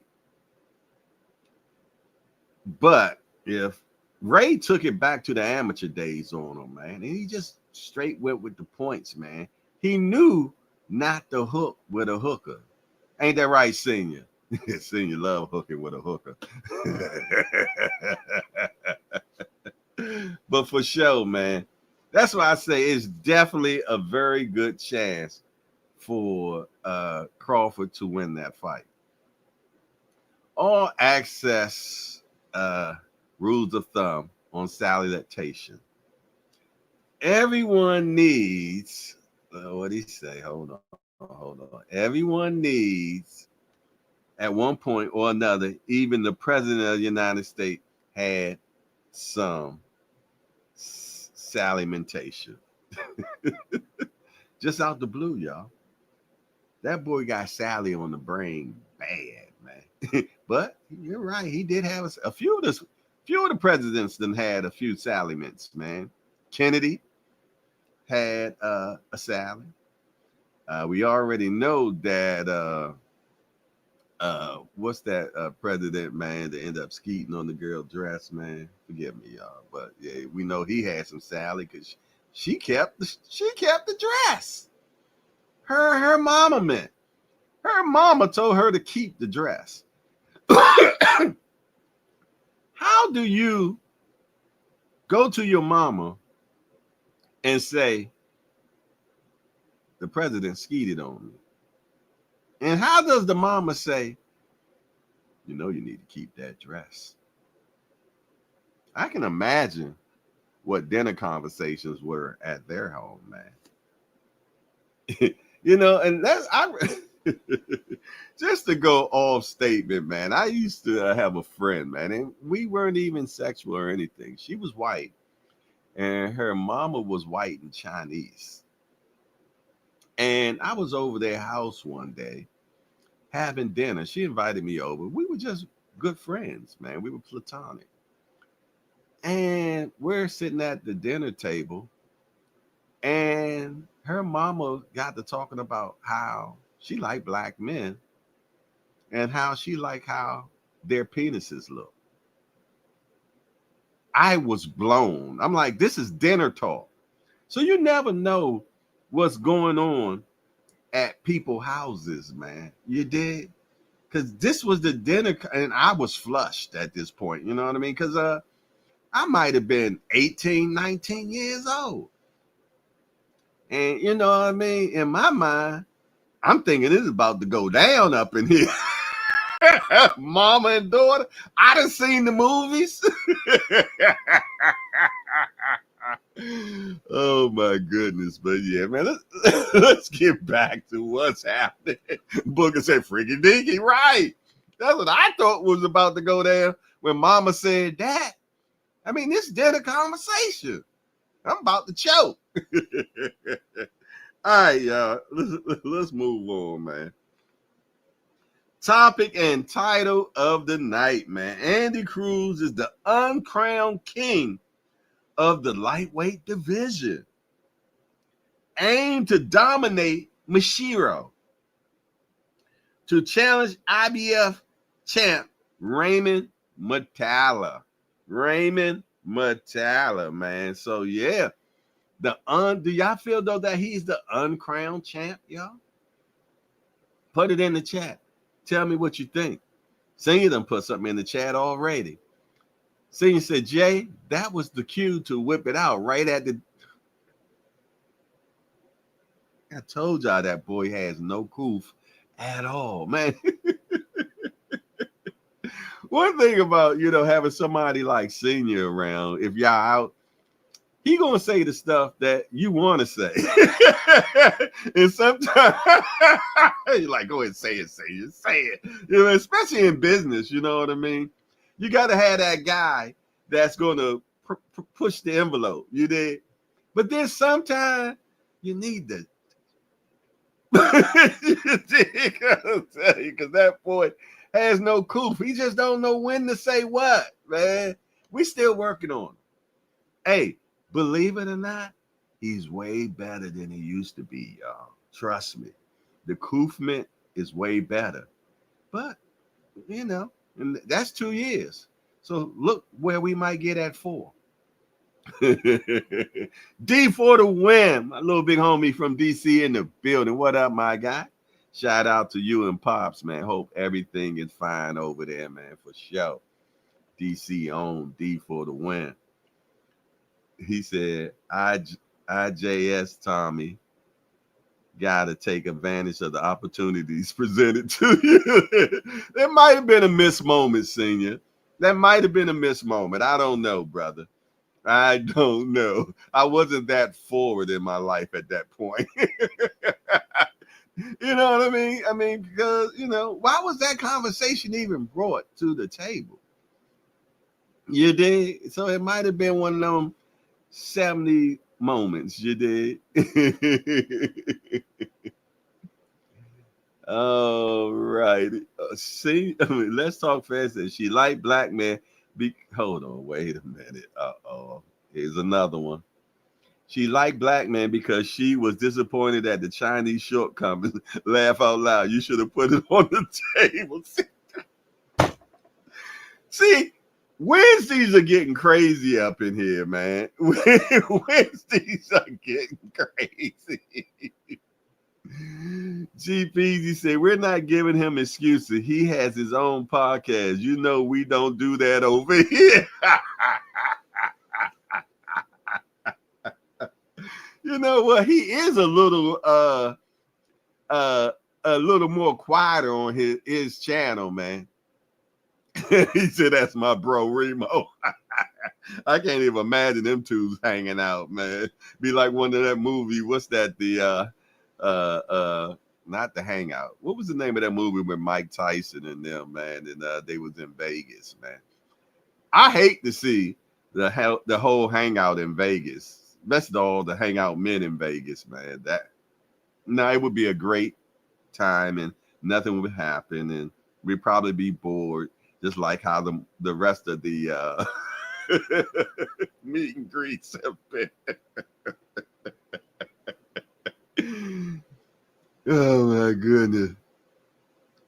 But if Ray took it back to the amateur days on him, man, and he just straight went with the points, man. He knew not to hook with a hooker. Ain't that right, Senior? Senior love hooking with a hooker. But for sure, man, that's why I say it's definitely a very good chance for Crawford to win that fight. All access rules of thumb on salutation. Everyone needs, what did he say? Hold on. Everyone needs, at one point or another, even the president of the United States had some salutation. Just out the blue, y'all. That boy got Sally on the brain bad, man. But you're right. He did have a few of the presidents that had a few saliments, man. Kennedy had a Sally. We already know that what's that president, man, that ended up skeeting on the girl dress, man. Forgive me, y'all, but yeah, we know he had some Sally because she kept the dress. Her mama meant. Her mama told her to keep the dress. How do you go to your mama and say, the president skeeted on me? And how does the mama say, you need to keep that dress? I can imagine what dinner conversations were at their home, man. And that's just to go off statement, man. I used to have a friend, man, and we weren't even sexual or anything. She was white, and her mama was white and Chinese. And I was over their house one day having dinner. She invited me over. We were just good friends, man. We were platonic. And we're sitting at the dinner table, and her mama got to talking about how she liked black men and how she liked how their penises look. I was blown. I'm like, this is dinner talk. So you never know what's going on at people's houses, man. You did? Because this was the dinner, and I was flushed at this point. You know what I mean? Because I might have been 18, 19 years old. And you know what I mean? In my mind, I'm thinking this is about to go down up in here. Mama and daughter. I done seen the movies. Oh my goodness. But yeah, man, let's get back to what's happening. Booker said freaky dinky, right? That's what I thought was about to go down when mama said that. I mean, this did a conversation. I'm about to choke. All right, y'all. Let's move on, man. Topic and title of the night, man. Andy Cruz is the uncrowned king of the lightweight division. Aim to dominate Mishiro to challenge IBF champ Raymond Matala. Raymond Matala, man. So yeah, do y'all feel though that he's the uncrowned champ, y'all? Put it in the chat. Tell me what you think. Senior done put something in the chat already. Senior said, Jay, that was the cue to whip it out right at the. I told y'all that boy has no coof at all, man. One thing about, having somebody like Senior around, if y'all out, he gonna say the stuff that you want to say. And sometimes you're like, go ahead and say it. Especially in business, you know what I mean? You got to have that guy that's gonna push the envelope, you did. But then sometimes you need the because that boy has no coof. He just don't know when to say what, man. We still working on him. Hey, believe it or not, he's way better than he used to be, y'all. Trust me. The koofment is way better. But, and that's 2 years. So look where we might get at 4. D for the win. My little big homie from DC in the building. What up, my guy? Shout out to you and Pops, man. Hope everything is fine over there, man, for sure. DC on D for the win. He said, IJS Tommy gotta take advantage of the opportunities presented to you. There might have been a missed moment, Senior. That might have been a missed moment. I don't know, brother. I don't know. I wasn't that forward in my life at that point. You know what I mean? I mean, because, why was that conversation even brought to the table? You did? So it might have been one of them 70 moments, you did. All right. Let's talk fast. She liked black men. Hold on, wait a minute. Here's another one. She liked black men because she was disappointed at the Chinese shortcomings. Laugh out loud. You should have put it on the table. See, Wednesdays are getting crazy up in here, man. Wednesdays are getting crazy. GPZ said, we're not giving him excuses. He has his own podcast. We don't do that over here. You know what? He is a little more quieter on his channel, man. He said, that's my bro Remo. I can't even imagine them two hanging out, man. Be like one of that movie. What's that? Not The Hangout. What was the name of that movie with Mike Tyson and them, man? And they was in Vegas, man. I hate to see the whole hangout in Vegas. Best of all, the hangout men in Vegas, man. It would be a great time and nothing would happen and we'd probably be bored, just like how the rest of the meet and greets have been. Oh my goodness.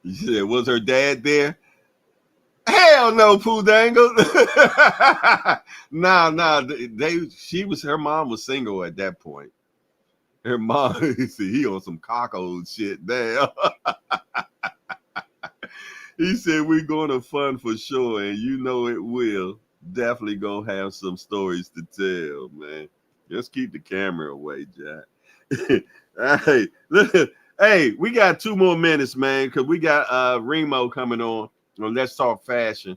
You said, was her dad there? Hell no, Pooh Dangle. Nah, her mom was single at that point. Her mom, he on some cockle shit there. He said, we're going to fun for sure, and you know it will. Definitely gonna have some stories to tell, man. Just keep the camera away, Jack. Hey, listen, hey, we got 2 more minutes, man, because we got Remo coming on Let's Talk Fashion.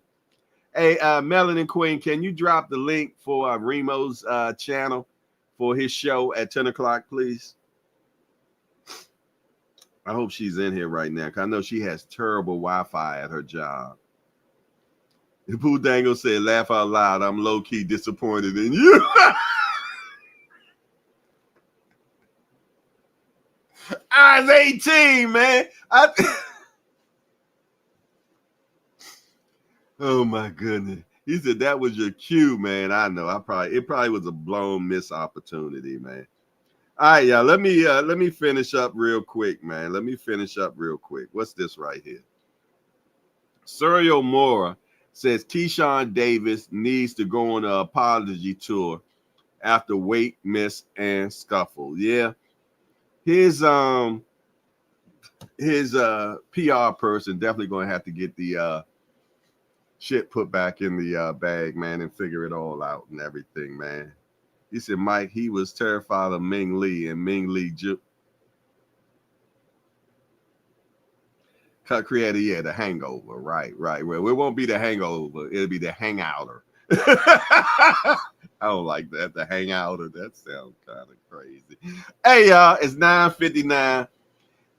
Hey, Melanin Queen, can you drop the link for Remo's channel for his show at 10 o'clock, please? I hope she's in here right now, because I know she has terrible Wi-Fi at her job. Pooh Dangle said, laugh out loud, I'm low-key disappointed in you. I was 18, man. Oh my goodness. He said that was your cue, man. I know. It probably was a blown miss opportunity, man. All right, y'all. Let me finish up real quick, man. What's this right here? Serial Mora says Keyshawn Davis needs to go on an apology tour after weight miss and scuffle. Yeah. His PR person definitely gonna have to get the shit put back in the bag, man, and figure it all out and everything, man. He said, Mike, he was terrified of Ming Lee, and Ming Lee created, the hangover. Right. Well, it won't be the hangover. It'll be the hangouter. I don't like that. The hangouter. That sounds kind of crazy. Hey, y'all, it's 9:59.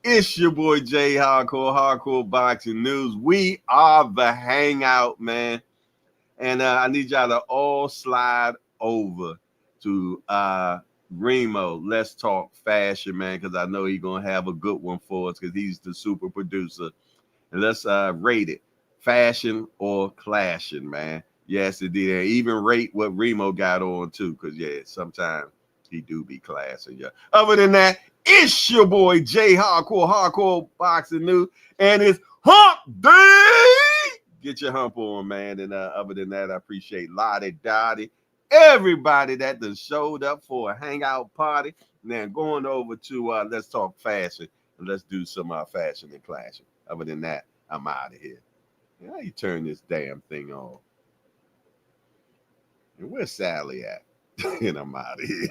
It's your boy Jay Hardcore Boxing News. We are the hangout, man. And I need y'all to all slide over to Remo. Let's Talk Fashion, man, because I know he's going to have a good one for us because he's the super producer. And let's rate it. Fashion or clashing, man. Yes, indeed. And even rate what Remo got on, too, because, yeah, sometimes he do be classing, yeah. Other than that, it's your boy Jay Hardcore Boxing News, and it's Hump Day. Get your hump on, man. And other than that, I appreciate Lottie Dottie, everybody that done showed up for a hangout party. Now going over to Let's Talk Fashion, and let's do some fashion and clashing. Other than that, I'm out of here. How you turn this damn thing on? And where's Sally at? And I'm out of here.